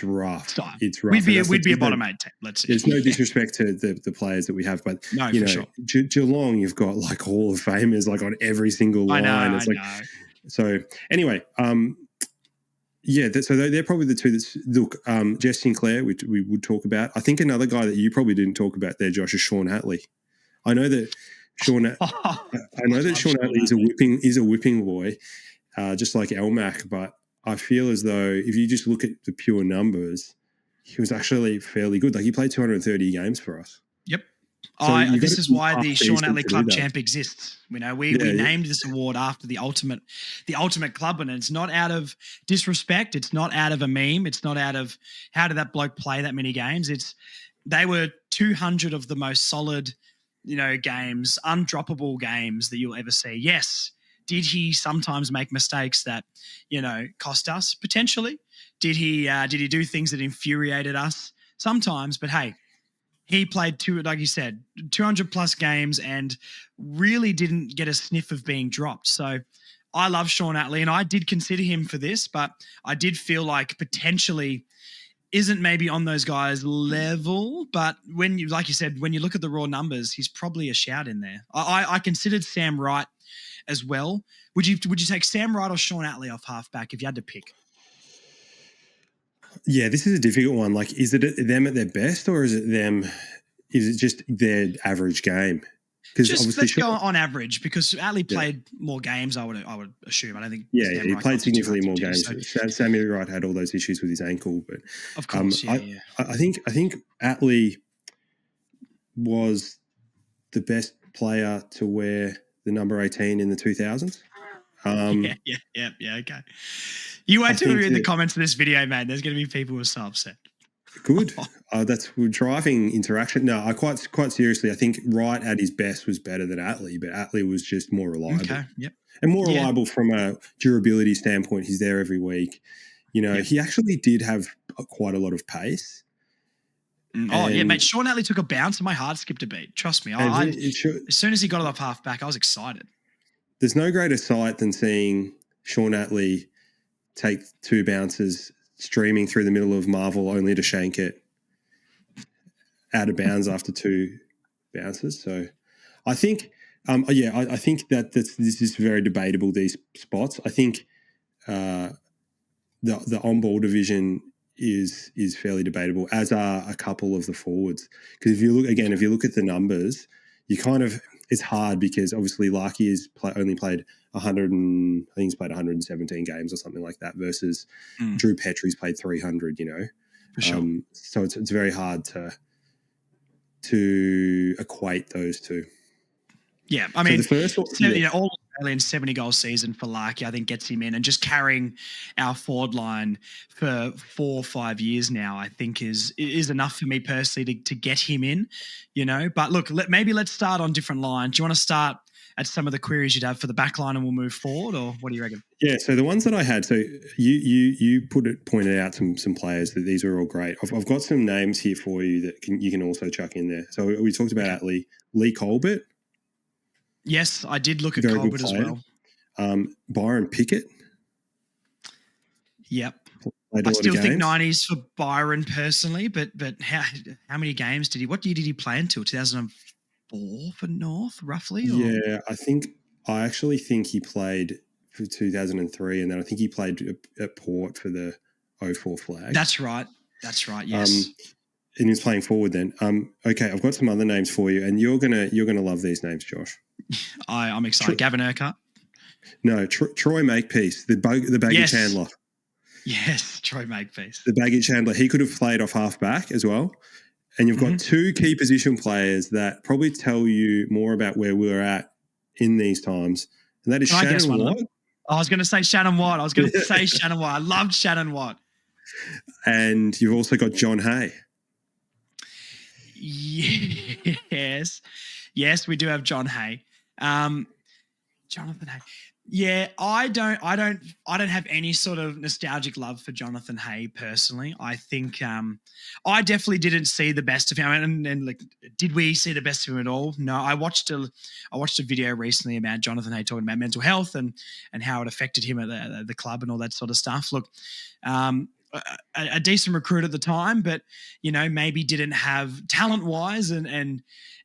rough. Stop. It's rough. We'd be a bottom 8 team. Let's see. There's no disrespect to the players that we have, but sure. Geelong, you've got like Hall of Famers like on every single line. I know. So anyway, so they're probably the two that look. Jess Sinclair, which we would talk about. I think another guy that you probably didn't talk about there, Josh, is Sean Hatley. I know that Sean Hatley is a whipping boy, just like Elmac. But I feel as though if you just look at the pure numbers, he was actually fairly good. Like he played 230 games for us. Yep. So this is why the Sean Hatley Club Champ exists. We named this award after the ultimate club, and it's not out of disrespect. It's not out of a meme. It's not out of how did that bloke play that many games. They were 200 of the most solid, games, undroppable games that you'll ever see. Yes. Did he sometimes make mistakes that, cost us potentially? Did he do things that infuriated us? Sometimes, but hey, he played like you said, 200 plus games and really didn't get a sniff of being dropped. So I love Sean Hatley, and I did consider him for this, but I did feel like potentially isn't maybe on those guys' level. But like you said, when you look at the raw numbers, he's probably a shout in there. I considered Sam Wright as well. Would you take Sam Wright or Sean Hatley off halfback if you had to pick? Yeah, this is a difficult one. Like, is it them at their best, or is it just their average game? Let's go on average, because Hatley played more games. I would assume. I don't think. Yeah, he played significantly more games. So. Sammy Wright had all those issues with his ankle, but of course, I think Hatley was the best player to wear the number 18 in the 2000s. Okay. You wait till we read the comments of this video, man. There's going to be people who are so upset. Good. That's driving interaction. No, I quite seriously, I think Wright at his best was better than Atley, but Atley was just more reliable. Okay. Yep. And more Yeah. reliable from a durability standpoint. He's there every week. You know, he actually did have quite a lot of pace. Oh, yeah, mate. Sean Atley took a bounce and my heart skipped a beat. Trust me. As soon as he got it off half back, I was excited. There's no greater sight than seeing Sean Atley take 2 bounces streaming through the middle of Marvel only to shank it out of bounds after 2 bounces. So I think, I think that this is very debatable, these spots. I think the on-ball division is fairly debatable, as are a couple of the forwards. Because if you look at the numbers, it's hard because obviously Larky has only played 100 and I think he's played 117 games or something like that versus Drew Petrie's played 300, you know. For sure. So it's very hard to equate those two. Yeah, I mean, so the first one, all Australian 70-goal season for Larky, I think gets him in, and just carrying our forward line for 4 or 5 years now, I think is enough for me personally to get him in, you know. But look, maybe let's start on different lines. Do you want to start at some of the queries you'd have for the back line and we'll move forward, or what do you reckon? Yeah, so the ones that I had, so you pointed out some players that these are all great. I've got some names here for you that you can also chuck in there. So we talked about Atley, Lee Colbert. Yes, I did look at Very Colbert good as player. well. Byron Pickett. Yep. I still think 90s for Byron personally, but how many games what year did he play until? 2004 for North, roughly? Or? Yeah, I actually think he played for 2003, and then I think he played at Port for the 04 flag. That's right, yes. And he was playing forward then. Okay, I've got some other names for you, and you're gonna love these names, Josh. I'm excited. Gavin Urquhart? No, Troy Makepeace, the baggy Chandler. Yes, Troy Makepeace. The baggy Chandler. He could have played off half back as well. And you've got 2 key position players that probably tell you more about where we're at in these times. And that is Shannon Watt. I was going to say Shannon Watt. I loved Shannon Watt. And you've also got John Hay. Yes, we do have John Hay. Jonathan Hay. Yeah, I don't have any sort of nostalgic love for Jonathan Hay personally. I think I definitely didn't see the best of him. And like, did we see the best of him at all? No, I watched a video recently about Jonathan Hay talking about mental health and how it affected him at the club and all that sort of stuff. Look, a decent recruit at the time, but you know, maybe didn't have talent wise and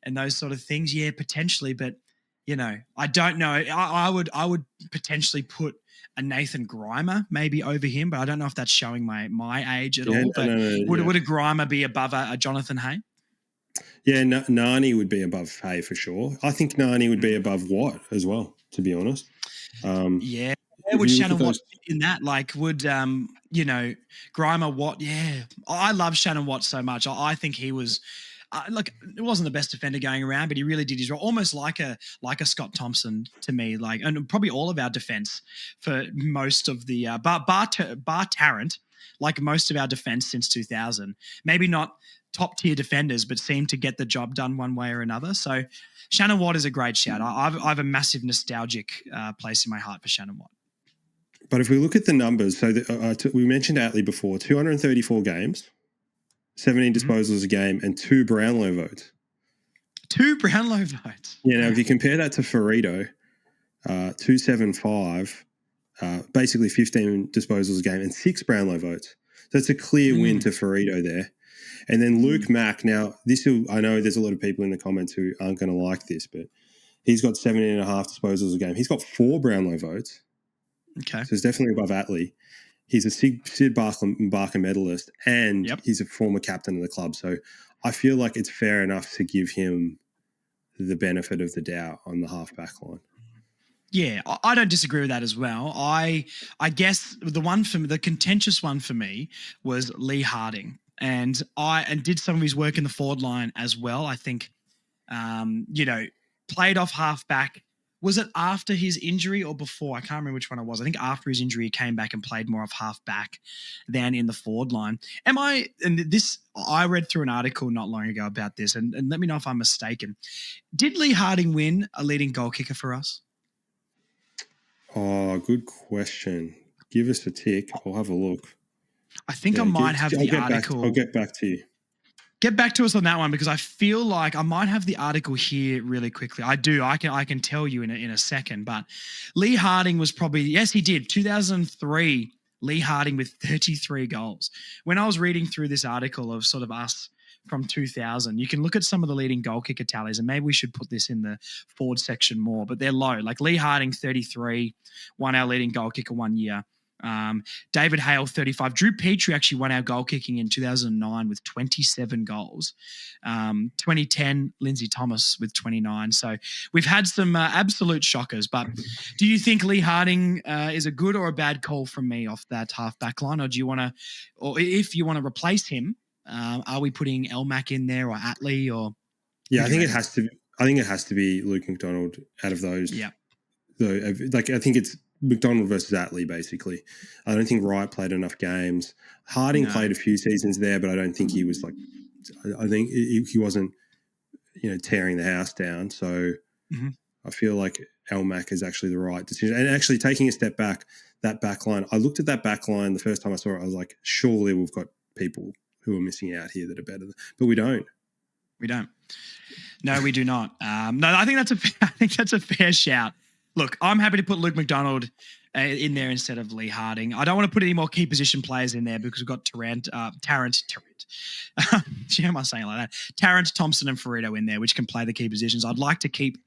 those sort of things. Yeah, potentially, but you know, I don't know. I would potentially put a Nathan Grimer maybe over him, but I don't know if that's showing my age at all. But would a Grimer be above a Jonathan Hay? Yeah, Nani would be above Hay for sure. I think Nani would be above Watt as well, to be honest. Yeah. Where would Shannon Watt fit in that? Like, would, you know, Grimer, Watt? Yeah. I love Shannon Watt so much. I think he was – look, it wasn't the best defender going around, but he really did his role, almost like a Scott Thompson to me, like, and probably all of our defense for most of the bar Tarrant, like most of our defense since 2000. Maybe not top tier defenders, but seem to get the job done one way or another. So Shannon Watt is a great shout. I have a massive nostalgic place in my heart for Shannon Watt. But if we look at the numbers, so we mentioned Atley before, 234 games. 17 disposals a game and 2 Brownlow votes. 2 Brownlow votes. Yeah, now if you compare that to Ferrito, 275, basically 15 disposals a game and 6 Brownlow votes. So it's a clear win to Ferrito there. And then Luke Mack, now I know there's a lot of people in the comments who aren't going to like this, but he's got 17.5 disposals a game. He's got 4 Brownlow votes. Okay. So it's definitely above Atley. He's a Sid Barker medalist, and he's a former captain of the club. So I feel like it's fair enough to give him the benefit of the doubt on the half-back line. Yeah, I don't disagree with that as well. I guess the contentious one for me was Lee Harding, and did some of his work in the forward line as well. I think, you know, played off half-back Was it after his injury or before? I can't remember which one it was. I think after his injury, he came back and played more of half back than in the forward line. I read through an article not long ago about this, and let me know if I'm mistaken. Did Lee Harding win a leading goal kicker for us? Oh, good question. Give us a tick. I'll have a look. I think I might have the article. I'll get back to you. Get back to us on that one, because I feel like I might have the article here really quickly. I do. I can tell you in a second. But Lee Harding was probably, yes, he did. 2003, Lee Harding with 33 goals. When I was reading through this article of sort of us from 2000, you can look at some of the leading goal kicker tallies, and maybe we should put this in the forward section more, but they're low. Like Lee Harding, 33, won our leading goal kicker 1 year. David Hale, 35. Drew Petrie actually won our goal kicking in 2009 with 27 goals. 2010, Lindsay Thomas with 29. So we've had some absolute shockers. But do you think Lee Harding is a good or a bad call from me off that half back line? Or do you want to, or if you want to replace him, are we putting Elmack in there or Atley or? Yeah, I think it has to. I think it has to be Luke McDonald out of those. Yeah. I think it's McDonald versus Atley, basically. I don't think Wright played enough games. Harding played a few seasons there, but I don't think he was I think he wasn't, tearing the house down. So I feel like Elmack is actually the right decision. And actually taking a step back, that back line, I looked at that back line the first time I saw it, I was like, surely we've got people who are missing out here that are better. But we don't. We don't. No, we do not. No, I think that's a fair shout. Look, I'm happy to put Luke McDonald in there instead of Lee Harding. I don't want to put any more key position players in there because we've got Tarrant. How am I saying it like that? Tarrant, Thompson, and Ferrito in there, which can play the key positions. I'd like to keep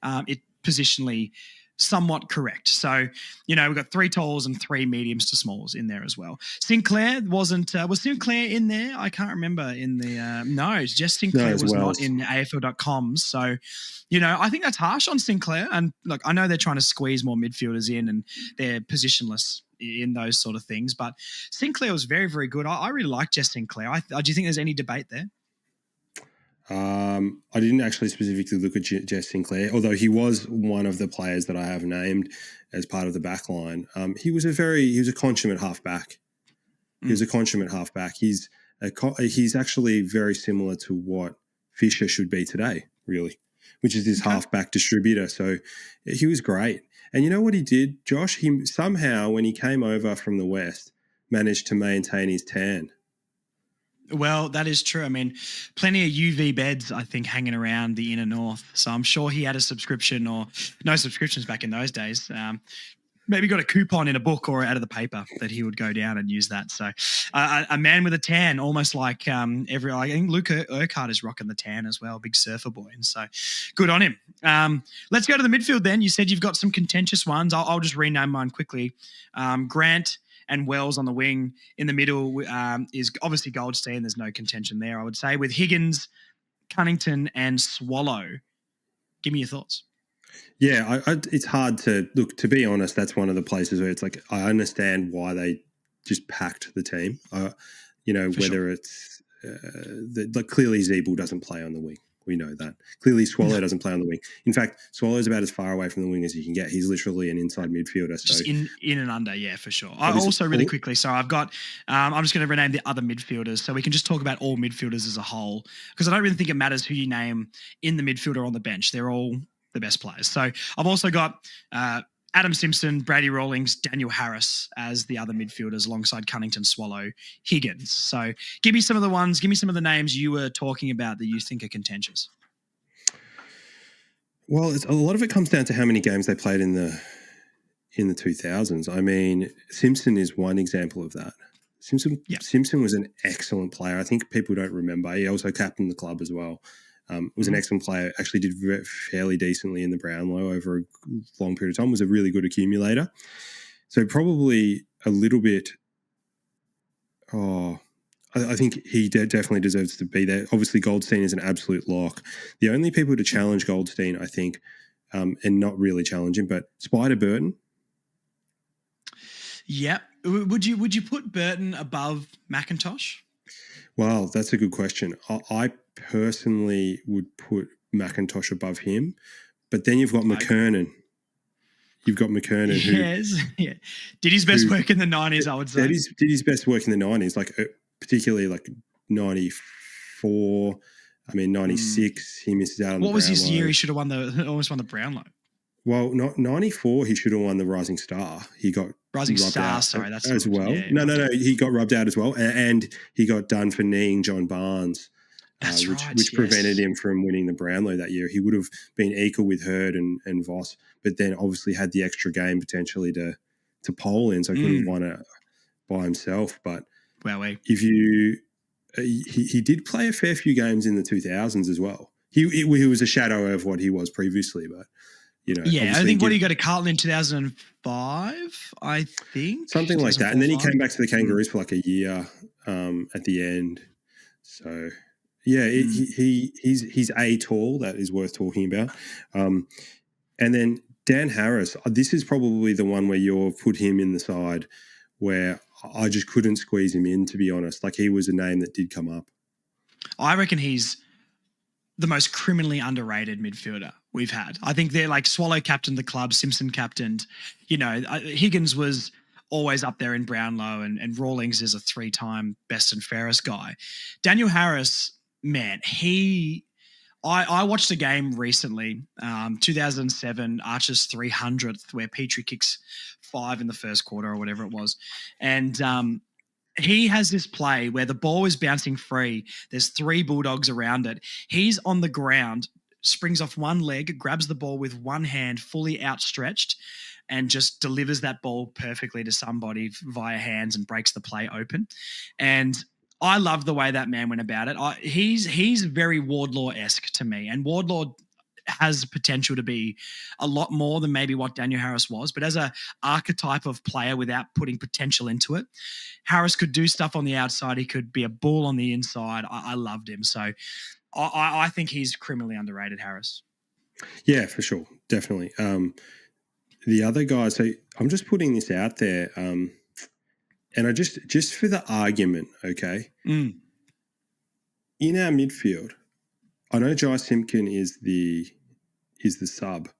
it positionally somewhat correct. So, we've got 3 talls and 3 mediums to smalls in there as well. Sinclair was Sinclair in there? I can't remember in the, no, just Sinclair was not in AFL.com. So, I think that's harsh on Sinclair. And look, I know they're trying to squeeze more midfielders in and they're positionless in those sort of things, but Sinclair was very, very good. I really like Jess Sinclair. Do you think there's any debate there? I didn't actually specifically look at Jess Sinclair, although he was one of the players that I have named as part of the back line. He was a consummate halfback. He was a consummate halfback. He's actually very similar to what Fisher should be today, really, which is this halfback distributor. So he was great. And you know what he did, Josh? He somehow, when he came over from the West, managed to maintain his tan. Well, that is true. I mean, plenty of UV beds, I think, hanging around the inner north. So I'm sure he had a subscription, or no subscriptions back in those days. Maybe got a coupon in a book or out of the paper that he would go down and use that. So a man with a tan, almost like I think Luke Urquhart is rocking the tan as well, big surfer boy. And so good on him. Let's go to the midfield then. You said you've got some contentious ones. I'll just rename mine quickly. Grant and Wells on the wing. In the middle is obviously Goldstein. There's no contention there, I would say. With Higgins, Cunnington, and Swallow. Give me your thoughts. Yeah, it's hard to look. To be honest, that's one of the places where it's like I understand why they just packed the team. It's clearly Zeeble doesn't play on the wing. We know that. Clearly Swallow doesn't play on the wing. In fact, Swallow's about as far away from the wing as you can get. He's literally an inside midfielder. So just in and under, yeah, for sure. I also really quickly, so I've got, I'm just going to rename the other midfielders so we can just talk about all midfielders as a whole, because I don't really think it matters who you name in the midfield or on the bench. They're all the best players. So I've also got Adam Simpson, Brady Rawlings, Daniel Harris as the other midfielders alongside Cunnington, Swallow, Higgins. So give me some of the names you were talking about that you think are contentious. Well, a lot of it comes down to how many games they played in the 2000s. I mean, Simpson is one example of that. Simpson was an excellent player. I think people don't remember. He also captained the club as well. Was an excellent player, actually did fairly decently in the Brownlow over a long period of time, was a really good accumulator. So probably a little bit, I think he definitely deserves to be there. Obviously, Goldstein is an absolute lock. The only people to challenge Goldstein, I think, and not really challenge him, but Spider Burton. Yeah. Would you put Burton above McIntosh? Well, that's a good question. I personally would put McIntosh above him, But then you've got McKernan. You've got McKernan who did his best work in the 90s, I would say. Did his best work in the 90s, like particularly like 94. 96. He misses out on the Brownlow. What was his year? He should have almost won the Brownlow. Well, not 94. He should have won the Rising Star. He got Rising Star. Out sorry, that's as well. No. He got rubbed out as well, and he got done for kneeing John Barnes. Which prevented him from winning the Brownlow that year. He would have been equal with Hurd and Voss, but then obviously had the extra game potentially to pole in, so he could have won it by himself. But if you, he did play a fair few games in the 2000s as well. He was a shadow of what he was previously, but I think what he got to Carlton in 2005, I think something like that, and then he came back to the Kangaroos for like a year at the end. So. Yeah, he's a tall that is worth talking about, and then Dan Harris. This is probably the one where you've put him in the side where I just couldn't squeeze him in, to be honest. Like, he was a name that did come up. I reckon he's the most criminally underrated midfielder we've had. I think they're like Swallow captained the club, Simpson captained. Higgins was always up there in Brownlow, and Rawlings is a 3-time best and fairest guy. Daniel Harris. Man, I watched a game recently, 2007 Archer's 300th, where Petrie kicks 5 in the first quarter or whatever it was. And he has this play where the ball is bouncing free. There's 3 Bulldogs around it. He's on the ground, springs off one leg, grabs the ball with one hand fully outstretched, and just delivers that ball perfectly to somebody via hands and breaks the play open. And I love the way that man went about it. He's very Wardlaw-esque to me, and Wardlaw has potential to be a lot more than maybe what Daniel Harris was. But as a archetype of player without putting potential into it, Harris could do stuff on the outside. He could be a bull on the inside. I loved him. So I think he's criminally underrated, Harris. Yeah, for sure. Definitely. The other guys, so I'm just putting this out there, and I just for the argument, okay? In our midfield, I know Jai Simpkin is the sub.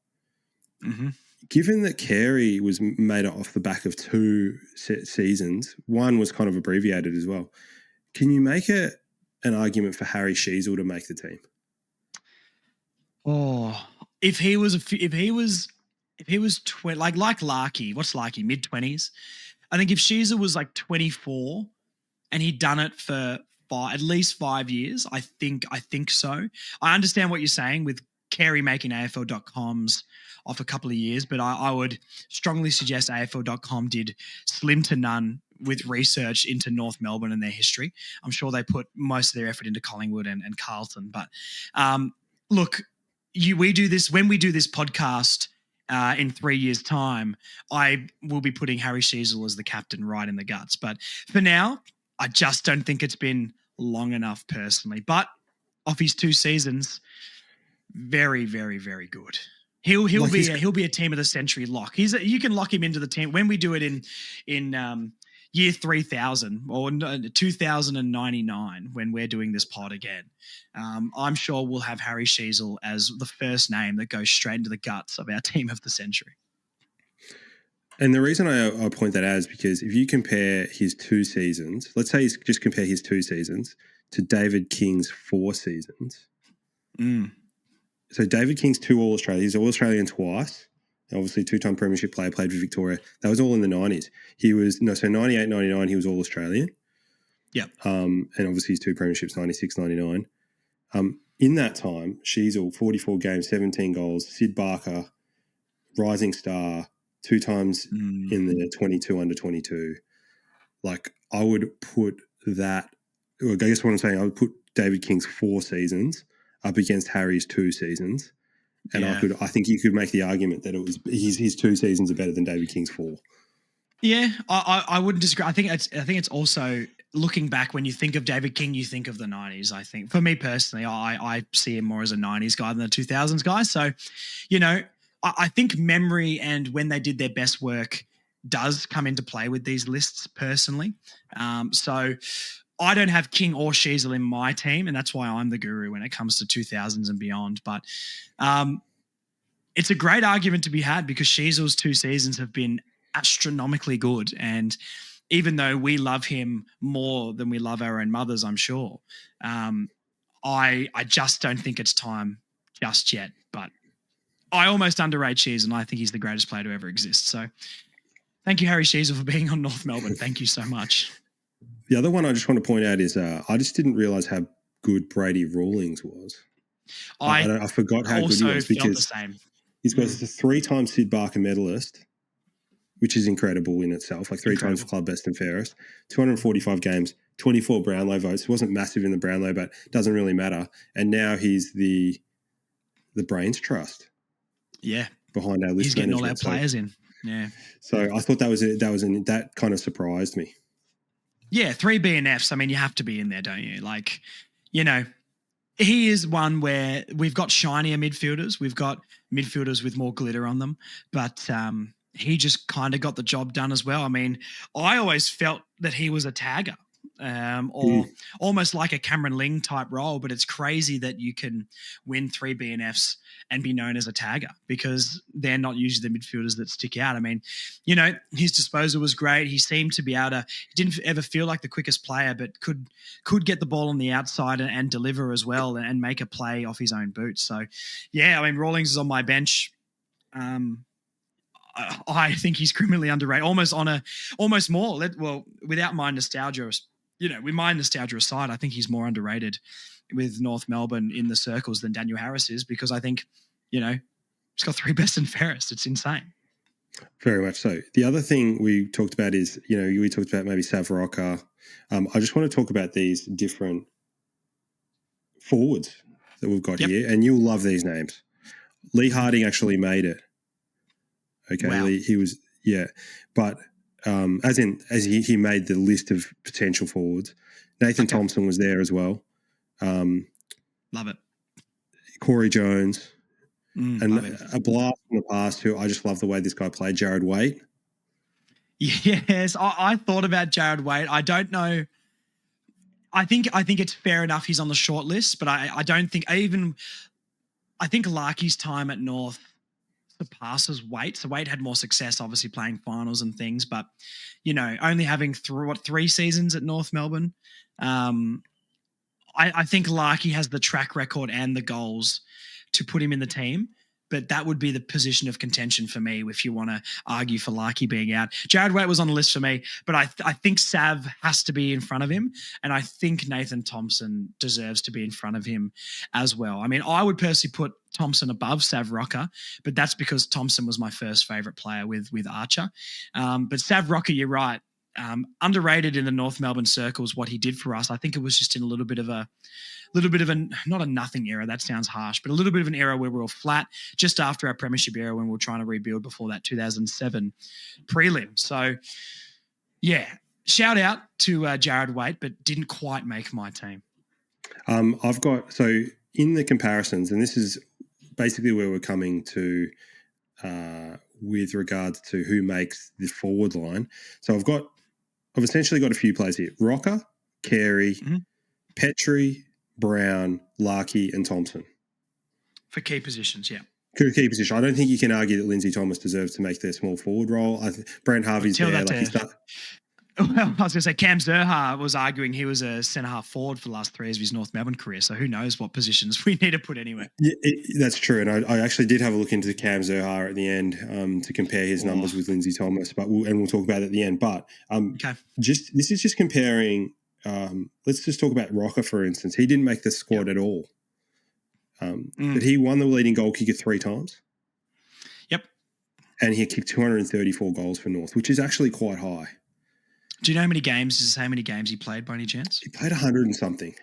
Mm-hmm. Given that Carey was made off the back of 2 seasons, one was kind of abbreviated as well. Can you make an argument for Harry Sheezel to make the team? Oh, if he was 20, like Larkey, what's Larkey, mid-20s? I think if Sheezel was like 24 and he'd done it for at least 5 years, I think so. I understand what you're saying with Carey making AFL.coms off a couple of years, but I would strongly suggest AFL.com did slim to none with research into North Melbourne and their history. I'm sure they put most of their effort into Collingwood and Carlton. But look, we do this when we do this podcast in 3 years' time, I will be putting Harry Sheezel as the captain right in the guts. But for now, I just don't think it's been long enough personally. But off his 2 seasons, very, very, very good. He'll be a team of the century lock. You can lock him into the team when we do it in year 3000 or 2099 when we're doing this pod again. I'm sure we'll have Harry Sheezel as the first name that goes straight into the guts of our team of the century. And the reason I point that out is because if you compare his 2 seasons, let's say just compare his 2 seasons to David King's 4 seasons. So David King's 2 All-Australian. He's All-Australian twice. Obviously, 2-time premiership player, played for Victoria. That was all in the 90s. So 98, 99, he was All-Australian. Yep. And obviously his 2 premierships, 96, 99. In that time, Sheezel, 44 games, 17 goals. Sid Barker, rising star, 2 times in the 22 under 22. Like, I would put that, I guess what I'm saying, I would put David King's 4 seasons up against Harry's 2 seasons. And I think you could make the argument that it was his 2 seasons are better than David King's 4. Yeah, I wouldn't disagree. I think it's also looking back when you think of David King, you think of the 90s. I think for me personally, I see him more as a 90s guy than a 2000s guy. So, I think memory and when they did their best work does come into play with these lists personally. So I don't have King or Sheezel in my team, and that's why I'm the guru when it comes to 2000s and beyond. But it's a great argument to be had because Sheasel's 2 seasons have been astronomically good. And even though we love him more than we love our own mothers, I'm sure, I just don't think it's time just yet. But I almost underrate Sheasel, and I think he's the greatest player to ever exist. So thank you, Harry Sheasel, for being on North Melbourne. Thank you so much. The other one I just want to point out is I just didn't realise how good Brady Rawlings was. I forgot how good he was because he's got a 3-time Sid Barker medalist, which is incredible in itself, like 3 times club best and fairest, 245 games, 24 Brownlow votes. He wasn't massive in the Brownlow, but doesn't really matter. And now he's the brains trust. Yeah. Behind our list. He's getting all our players in. Yeah. So I thought that kind of surprised me. Yeah, 3 BNFs. I mean, you have to be in there, don't you? Like, you know, he is one where we've got shinier midfielders. We've got midfielders with more glitter on them. But he just kind of got the job done as well. I mean, I always felt that he was a tagger or almost like a Cameron Ling type role, but it's crazy that you can win 3 BNFs and be known as a tagger because they're not usually the midfielders that stick out. I mean, you know, his disposal was great. He seemed to be able to, he didn't ever feel like the quickest player, but could get the ball on the outside and deliver as well and make a play off his own boots. So, yeah, I mean, Rawlings is on my bench. I think he's criminally underrated, almost more. Without my nostalgia, you know, with my nostalgia aside, I think he's more underrated with North Melbourne in the circles than Daniel Harris is because I think, you know, he's got 3 best and fairest. It's insane. Very much so. The other thing we talked about is, you know, we talked about maybe Sav Rocker. I just want to talk about these different forwards that we've got here, and you'll love these names. Lee Harding actually made it. Okay, wow. He was, yeah. But as he made the list of potential forwards. Nathan Thompson was there as well. Love it. Corey Jones. And a blast from the past who I just love the way this guy played, Jared Waite. Yes, I thought about Jared Waite. I don't know. I think it's fair enough he's on the short list, but I don't think I think Larky's time at North surpasses Waite. So Waite had more success, obviously playing finals and things, but you know, only having 3 seasons at North Melbourne. I think Larky has the track record and the goals to put him in the team, but that would be the position of contention for me if you want to argue for Larky being out. Jared Waite was on the list for me, but I think Sav has to be in front of him, and I think Nathan Thompson deserves to be in front of him as well. I mean, I would personally put Thompson above Sav Rocker, but that's because Thompson was my first favourite player with Archer. But Sav Rocker, you're right. Underrated in the North Melbourne circles, what he did for us. I think it was just in a little bit of a not a nothing era, that sounds harsh, but a little bit of an era where we were flat just after our premiership era when we were trying to rebuild before that 2007 prelim. So yeah, shout out to Jared Waite, but didn't quite make my team. I've got, so in the comparisons, and this is basically where we're coming to with regards to who makes the forward line. So I've essentially got a few players here. Rocker, Carey, Petrie, Brown, Larky, and Thompson. For key positions, yeah. Key position. I don't think you can argue that Lindsay Thomas deserves to make their small forward role. Brent Harvey's there. Well, I was going to say Cam Zerha was arguing he was a centre-half forward for the last 3 years of his North Melbourne career, so who knows what positions we need to put anywhere. Yeah, that's true, and I actually did have a look into Cam Zerha at the end to compare his numbers with Lindsay Thomas, but we'll talk about it at the end. But this is just comparing. Let's just talk about Rocker, for instance. He didn't make the squad at all, but he won the leading goal kicker 3 times. Yep, and he kicked 234 goals for North, which is actually quite high. Do you know how many games he played by any chance? He played 100 and something.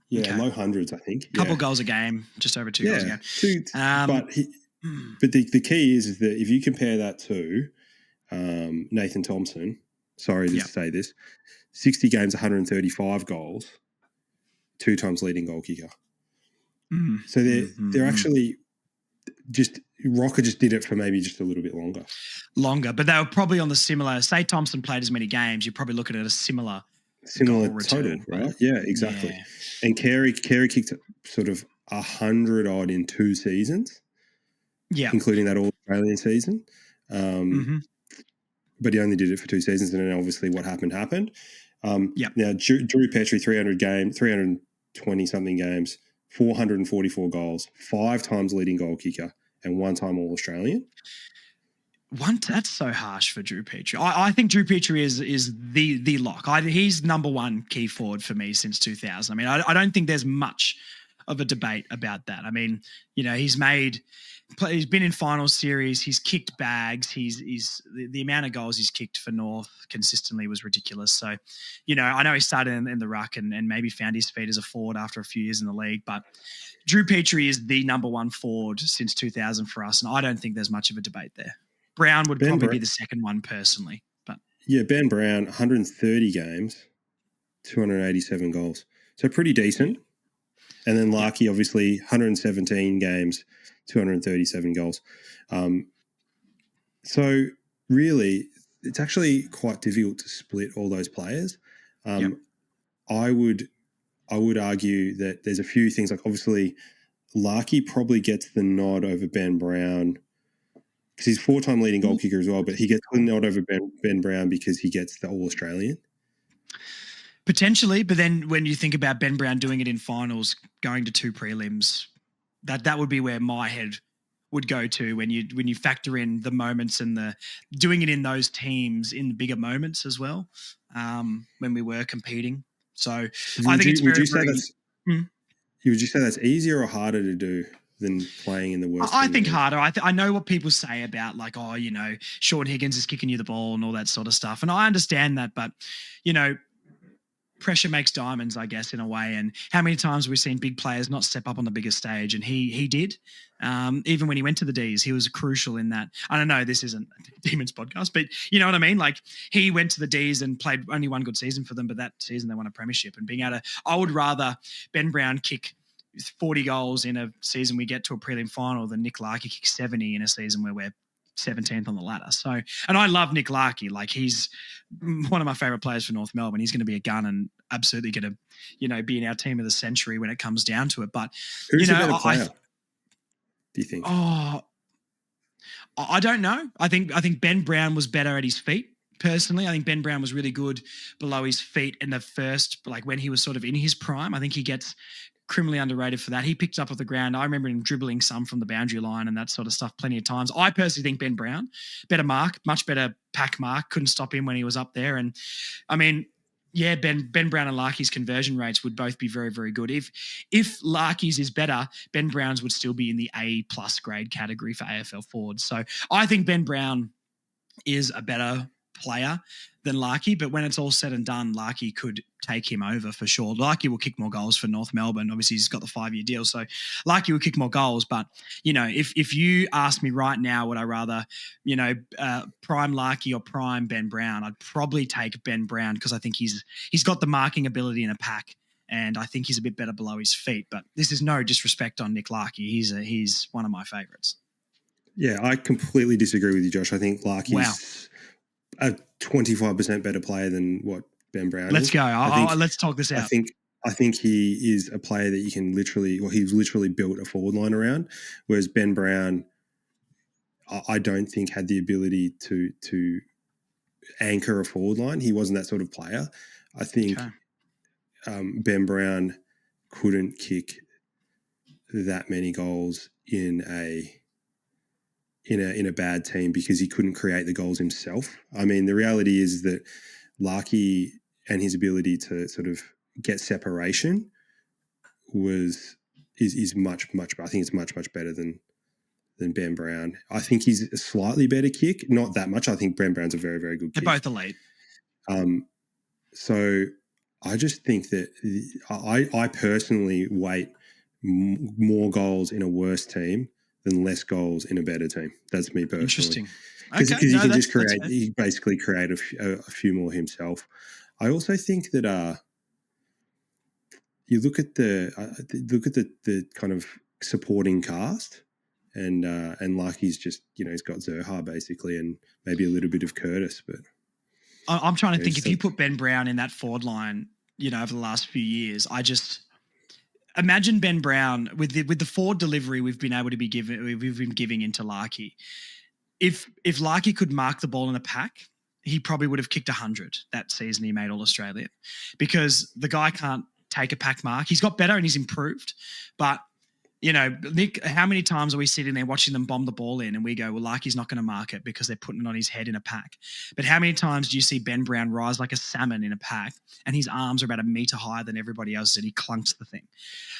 Yeah, low hundreds, I think. Couple goals a game, just over 2 goals a game. But the key is that if you compare that to Nathan Thompson, sorry to say this, 60 games, 135 goals, 2 times leading goal kicker. So they're actually just Rocker just did it for maybe just a little bit longer, but they were probably on the similar. Say Thompson played as many games, you're probably looking at a similar total, right? Yeah, exactly. Yeah. And Carey kicked sort of 100 odd in 2 seasons, Yeah. including that All-Australian season. Mm-hmm. But he only did it for 2 seasons, and then obviously what happened. Yeah. Now, Drew Petrie, 320-something games, 444 goals, 5 times leading goal kicker, and 1 time All-Australian. That's so harsh for Drew Petrie. I think Drew Petrie is the lock. He's number one key forward for me since 2000. I mean, I don't think there's much of a debate about that. I mean, he's been in final series. He's kicked bags. He's the amount of goals he's kicked for North consistently was ridiculous. So, I know he started in the ruck and maybe found his feet as a forward after a few years in the league, but Drew Petrie is the number one forward since 2000 for us, and I don't think there's much of a debate there. Brown would probably be the second one personally, but yeah, Ben Brown, 130 games, 287 goals, so pretty decent. And then Larkey, obviously, 117 games, 237 goals. So really, it's actually quite difficult to split all those players. I would argue that there's a few things, like obviously Larkey probably gets the nod over Ben Brown because he's 4-time leading goal kicker as well, but he gets the nod over Ben Brown because he gets the All-Australian. Potentially, but then when you think about Ben Brown doing it in finals, going to 2 prelims, that would be where my head would go to when you factor in the moments and the doing it in those teams in the bigger moments as well, when we were competing. So I think it's very. Would you say that's easier or harder to do than playing in the worst? I think harder. I know what people say about like, Sean Higgins is kicking you the ball and all that sort of stuff, and I understand that, but pressure makes diamonds, I guess, in a way. And how many times we've seen big players not step up on the biggest stage, and he did. Even when he went to the Ds, he was crucial in that. I don't know, this isn't a Demons podcast, but you know what I mean? Like, he went to the Ds and played only one good season for them, but that season they won a premiership. And being able to, I would rather Ben Brown kick 40 goals in a season we get to a prelim final than Nick Larkey kick 70 in a season where we're 17th on the ladder. So, and I love Nick Larkey. Like, he's one of my favorite players for North Melbourne. He's going to be a gun and absolutely going to, be in our team of the century when it comes down to it. But who's a better player, do you think? Oh, I don't know. I think Ben Brown was better at his feet. Personally, I think Ben Brown was really good below his feet in the first, like when he was sort of in his prime. I think he gets criminally underrated for that. He picked up off the ground. I remember him dribbling some from the boundary line and that sort of stuff plenty of times. I personally think Ben Brown, better mark, much better pack mark, couldn't stop him when he was up there. And I mean, yeah, Ben Brown and Larkey's conversion rates would both be very, very good. If Larkey's is better, Ben Brown's would still be in the A+ grade category for AFL forwards. So I think Ben Brown is a better player than Larkey, but when it's all said and done, Larkey could take him over for sure. Larkey will kick more goals for North Melbourne. Obviously, he's got the 5-year deal, so Larkey will kick more goals. But, if you ask me right now, would I rather, prime Larkey or prime Ben Brown, I'd probably take Ben Brown because I think he's got the marking ability in a pack, and I think he's a bit better below his feet. But this is no disrespect on Nick Larkey. He's one of my favourites. Yeah, I completely disagree with you, Josh. I think Larkey's a 25% better player than what Ben Brown Let's is. go. Let's talk this out. I think he is a player that you can he's literally built a forward line around, whereas Ben Brown, I don't think had the ability to anchor a forward line. He wasn't that sort of player. I think Ben Brown couldn't kick that many goals in a bad team because he couldn't create the goals himself. I mean, the reality is that Larkey and his ability to sort of get separation is much better. I think it's much better than Ben Brown. I think he's a slightly better kick, not that much. I think Ben Brown's a very, very good kick. They're both elite. So I just think that I personally weight more goals in a worse team than less goals in a better team. That's me personally. Interesting. Because he can just create, he basically create a few more himself. I also think that you look at the kind of supporting cast, and Larkey's just, he's got Zerha basically, and maybe a little bit of Curtis. But I'm trying to think, if you put Ben Brown in that forward line, over the last few years, imagine Ben Brown with the forward delivery we've been giving into Larkey. If Larkey could mark the ball in a pack, he probably would have kicked 100 that season he made All-Australian, because the guy can't take a pack mark. He's got better and he's improved, but Nick, how many times are we sitting there watching them bomb the ball in and we go, well, Larky's not going to mark it because they're putting it on his head in a pack. But how many times do you see Ben Brown rise like a salmon in a pack and his arms are about a meter higher than everybody else and he clunks the thing?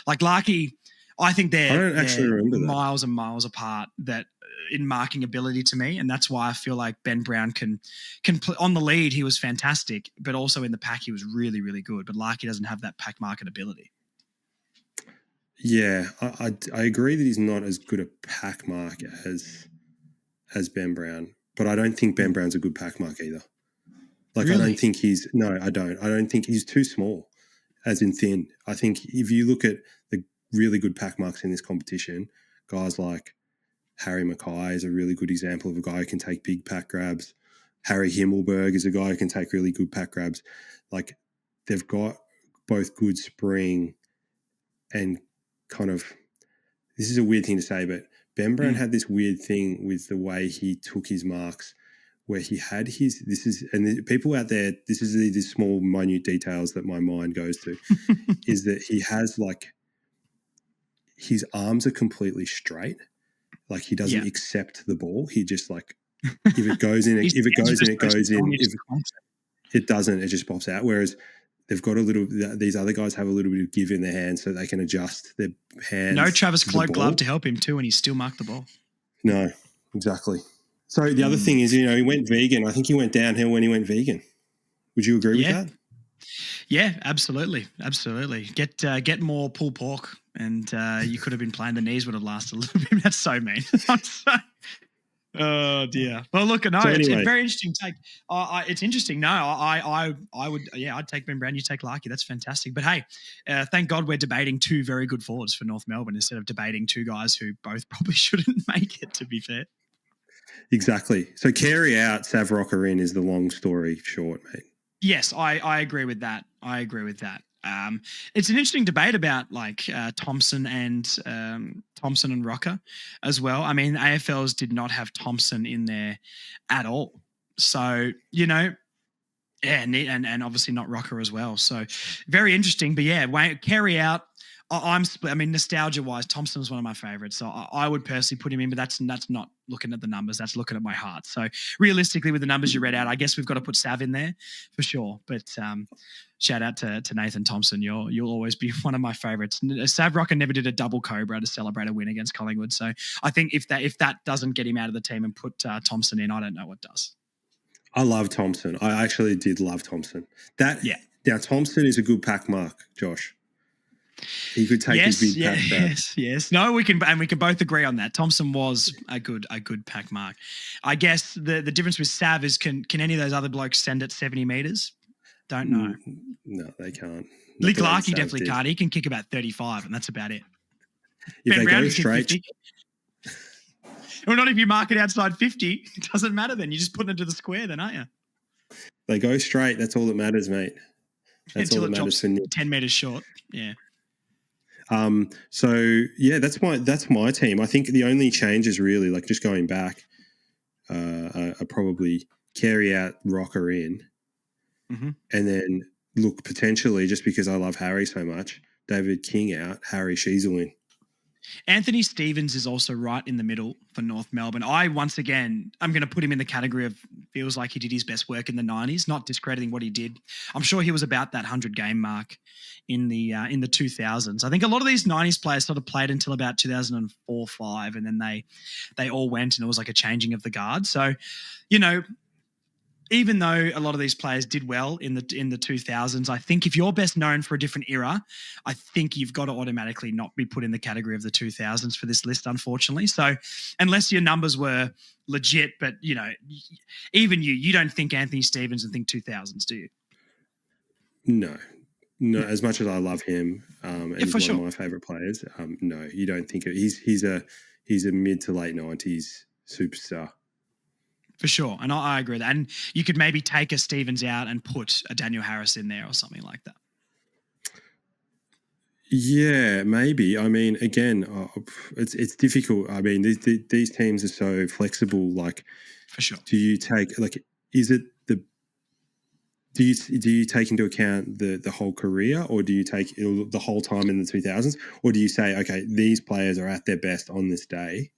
Like Larky, I think they're miles and miles apart that in marking ability to me. And that's why I feel like Ben Brown can on the lead, he was fantastic, but also in the pack, he was really, really good. But Larky doesn't have that pack market ability. Yeah, I agree that he's not as good a pack mark as Ben Brown, but I don't think Ben Brown's a good pack mark either. Like, really? I don't think I don't think he's too small, as in thin. I think if you look at the really good pack marks in this competition, guys like Harry Mackay is a really good example of a guy who can take big pack grabs. Harry Himmelberg is a guy who can take really good pack grabs. Like, they've got both good spring and kind of, this is a weird thing to say, but Ben Brown had this weird thing with the way he took his marks, where he had people out there, this is the small, minute details that my mind goes to, is that he has like, his arms are completely straight. Like, he doesn't accept the ball. He just like, if it goes in, if it goes in, it goes in. If it doesn't, it just pops out. Whereas they've got these other guys have a little bit of give in their hands so they can adjust their hands. No Travis Cloak glove to help him too, and he still marked the ball. No, exactly. So the other thing is, he went vegan. I think he went downhill when he went vegan. Would you agree with that? Yeah, absolutely. Absolutely. Get more pulled pork and you could have been playing. The knees would have lasted a little bit. That's so mean. Oh dear. Well, look, no, it's a very interesting take. It's interesting. No, I would, I'd take Ben Brown. You take Larky. That's fantastic. But hey, thank God we're debating two very good forwards for North Melbourne instead of debating two guys who both probably shouldn't make it, to be fair. Exactly. So carry out, Sav Rocker in is the long story short, mate. Yes, I agree with that. It's an interesting debate about like Thompson and Rocker as well. I mean, AFLs did not have Thompson in there at all. So, and obviously not Rocker as well. So very interesting. But yeah, carry out. I'm split. I mean, nostalgia-wise, Thompson was one of my favourites. So I would personally put him in, but that's not looking at the numbers. That's looking at my heart. So realistically, with the numbers you read out, I guess we've got to put Sav in there for sure. But shout out to Nathan Thompson. You'll always be one of my favourites. Sav Rocker never did a double cobra to celebrate a win against Collingwood. So I think if that doesn't get him out of the team and put Thompson in, I don't know what does. I love Thompson. I actually did love Thompson. Now, Thompson is a good pack mark, Josh. He could take his big pack back. Yes. No, we can both agree on that. Thompson was a good pack mark. I guess the difference with Sav is can any of those other blokes send it 70 metres? Don't know. No, they can't. Lick Larky definitely can't. He can kick about 35, and that's about it. If Ben Brown go straight. Well, not if you mark it outside 50. It doesn't matter then. You're just putting it to the square then, aren't you? They go straight. That's all that matters, mate. That's until all that matters for Nick. 10 metres short. Yeah. So yeah, that's my team. I think the only changes really, like just going back, are probably carry out, Rocker in, and then look potentially, just because I love Harry so much, David King out, Harry Sheasel in. Anthony Stevens is also right in the middle for North Melbourne. I'm going to put him in the category of feels like he did his best work in the 90s, not discrediting what he did. I'm sure he was about that 100-game mark in the 2000s. I think a lot of these 90s players sort of played until about 2004-05, and then they all went, and it was like a changing of the guard. So, even though a lot of these players did well in the 2000s, I think if you're best known for a different era, I think you've got to automatically not be put in the category of the 2000s for this list, unfortunately. So unless your numbers were legit, but, even you don't think Anthony Stevens and think 2000s, do you? No. As much as I love him, and he's one of my favourite players, no, you don't think it. He's a mid to late 90s superstar. For sure. And I agree with that. And you could maybe take a Stevens out and put a Daniel Harris in there or something like that. Yeah, maybe. I mean, again, it's difficult. I mean, these teams are so flexible. Like, For sure. do you take like is it the do you take into account the whole career, or do you take the whole time in the 2000s, or do you say, okay, these players are at their best on this day?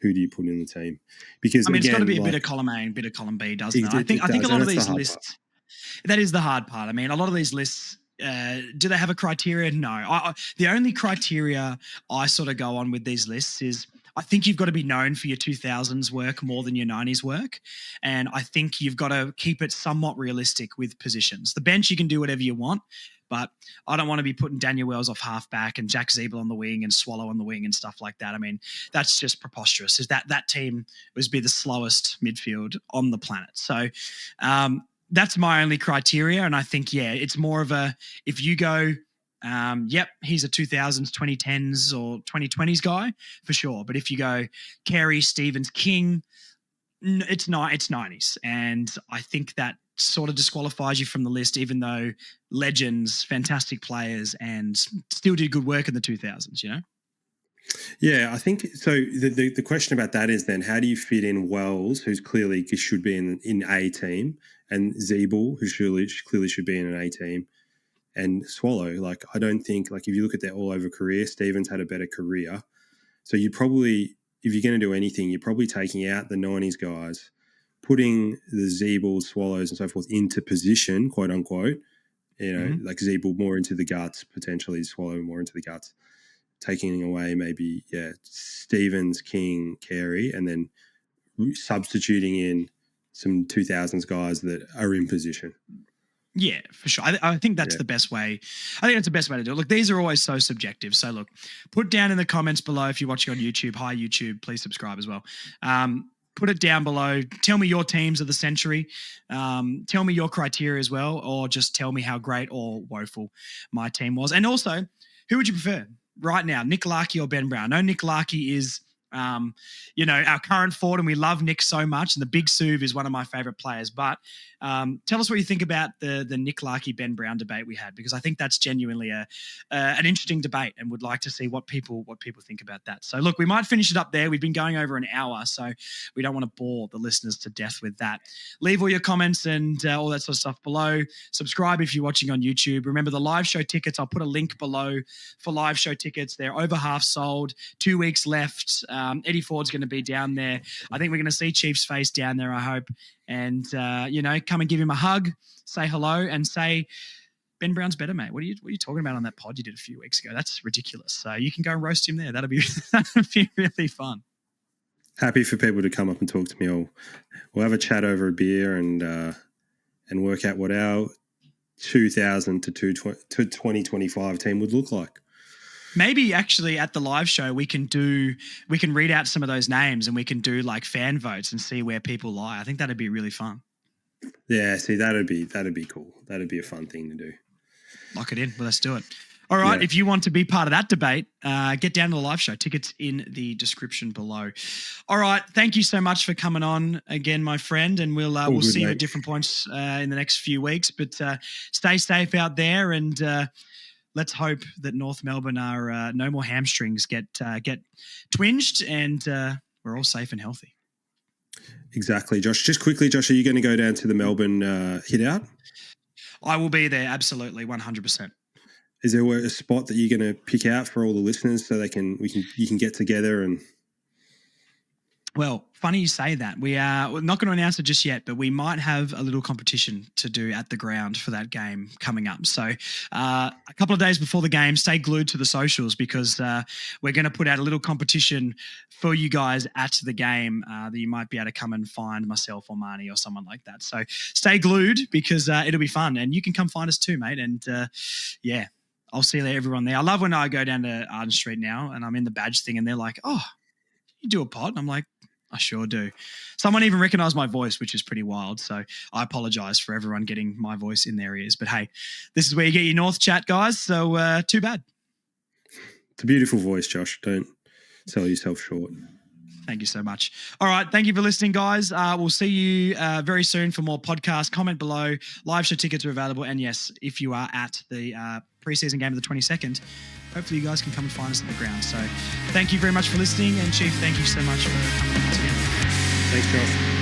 Who do you put in the team? Because I mean, it's got to again, be a bit like of column A and a bit of column B, doesn't it? it I think a does, and lot of that's the these hard part. lists, that is the hard part. I mean, a lot of these lists, do they have a criteria? No. The only criteria I sort of go on with these lists is I think you've got to be known for your 2000s work more than your 90s work. And I think you've got to keep it somewhat realistic with positions. The bench, you can do whatever you want, but I don't want to be putting Daniel Wells off halfback and Jack Zeeble on the wing and Swallow on the wing and stuff like that. I mean, that's just preposterous. Is that team was be the slowest midfield on the planet. So, that's my only criteria. And I think, yeah, it's more of a, if you go, yep, he's a 2000s, 2010s or 2020s guy for sure. But if you go Carey, Stevens, King, it's 90s. And I think that sort of disqualifies you from the list, even though legends, fantastic players, and still did good work in the 2000s, you know? Yeah, I think so. The question about that is then, how do you fit in Wells, who's clearly should be in A team, and Zeeble, who clearly should be in an A team, and Swallow? Like, I don't think, like, if you look at their all over career, Stevens had a better career. So you probably, if you're going to do anything, you're probably taking out the 90s guys, putting the Zeebles, Swallows, and so forth into position, quote unquote. You know, like Zeeble more into the guts, potentially Swallow more into the guts. Taking away maybe, Stevens, King, Carey, and then substituting in some 2000s guys that are in position. Yeah, for sure. I think that's the best way. I think that's the best way to do it. Look, these are always so subjective. So look, put down in the comments below if you're watching on YouTube. Hi, YouTube. Please subscribe as well. Put it down below. Tell me your teams of the century. Tell me your criteria as well, or just tell me how great or woeful my team was. And also, who would you prefer right now, Nick Larkey or Ben Brown? No, Nick Larkey is, our current forward, and we love Nick so much. And the Big Suv is one of my favorite players. But tell us what you think about the Nick Larkey, Ben Brown debate we had, because I think that's genuinely an interesting debate, and would like to see what people think about that. So look, we might finish it up there. We've been going over an hour, so we don't want to bore the listeners to death with that. Leave all your comments and all that sort of stuff below. Subscribe if you're watching on YouTube. Remember the live show tickets. I'll put a link below for live show tickets. They're over half sold. 2 weeks left. Eddie Ford's going to be down there. I think we're going to see Chief's face down there, I hope. And, come and give him a hug, say hello, and say, Ben Brown's better, mate. What are you talking about on that pod you did a few weeks ago? That's ridiculous. So you can go and roast him there. That'd be really fun. Happy for people to come up and talk to me. We'll have a chat over a beer and work out what our 2000 to 2025 team would look like. Maybe actually at the live show we can read out some of those names and we can do like fan votes and see where people lie. I think that'd be really fun. Yeah, see, that'd be cool. That'd be a fun thing to do. Lock it in. Well, let's do it. All right. Yeah. If you want to be part of that debate, get down to the live show. Tickets in the description below. All right. Thank you so much for coming on again, my friend. And we'll see you at different points in the next few weeks. But stay safe out there, and let's hope that North Melbourne are no more hamstrings get twinged, and we're all safe and healthy. Exactly, Josh. Just quickly, Josh, are you going to go down to the Melbourne hit out? I will be there, absolutely, 100%. Is there a spot that you're going to pick out for all the listeners so you can get together and? Well, funny you say that. We're not going to announce it just yet, but we might have a little competition to do at the ground for that game coming up. So a couple of days before the game, stay glued to the socials, because we're going to put out a little competition for you guys at the game that you might be able to come and find myself or Marnie or someone like that. So stay glued, because it'll be fun, and you can come find us too, mate. And I'll see everyone there. I love when I go down to Arden Street now and I'm in the badge thing and they're like, "Oh, you do a pod?" And I'm like, I sure do. Someone even recognized my voice, which is pretty wild. So I apologize for everyone getting my voice in their ears. But hey, this is where you get your North chat, guys. So too bad. It's a beautiful voice, Josh. Don't sell yourself short. Thank you so much. All right. Thank you for listening, guys. We'll see you very soon for more podcasts. Comment below. Live show tickets are available. And yes, if you are at the preseason game of the 22nd, hopefully you guys can come and find us at the ground. So thank you very much for listening. And Chief, thank you so much for coming once again. Thanks, Josh.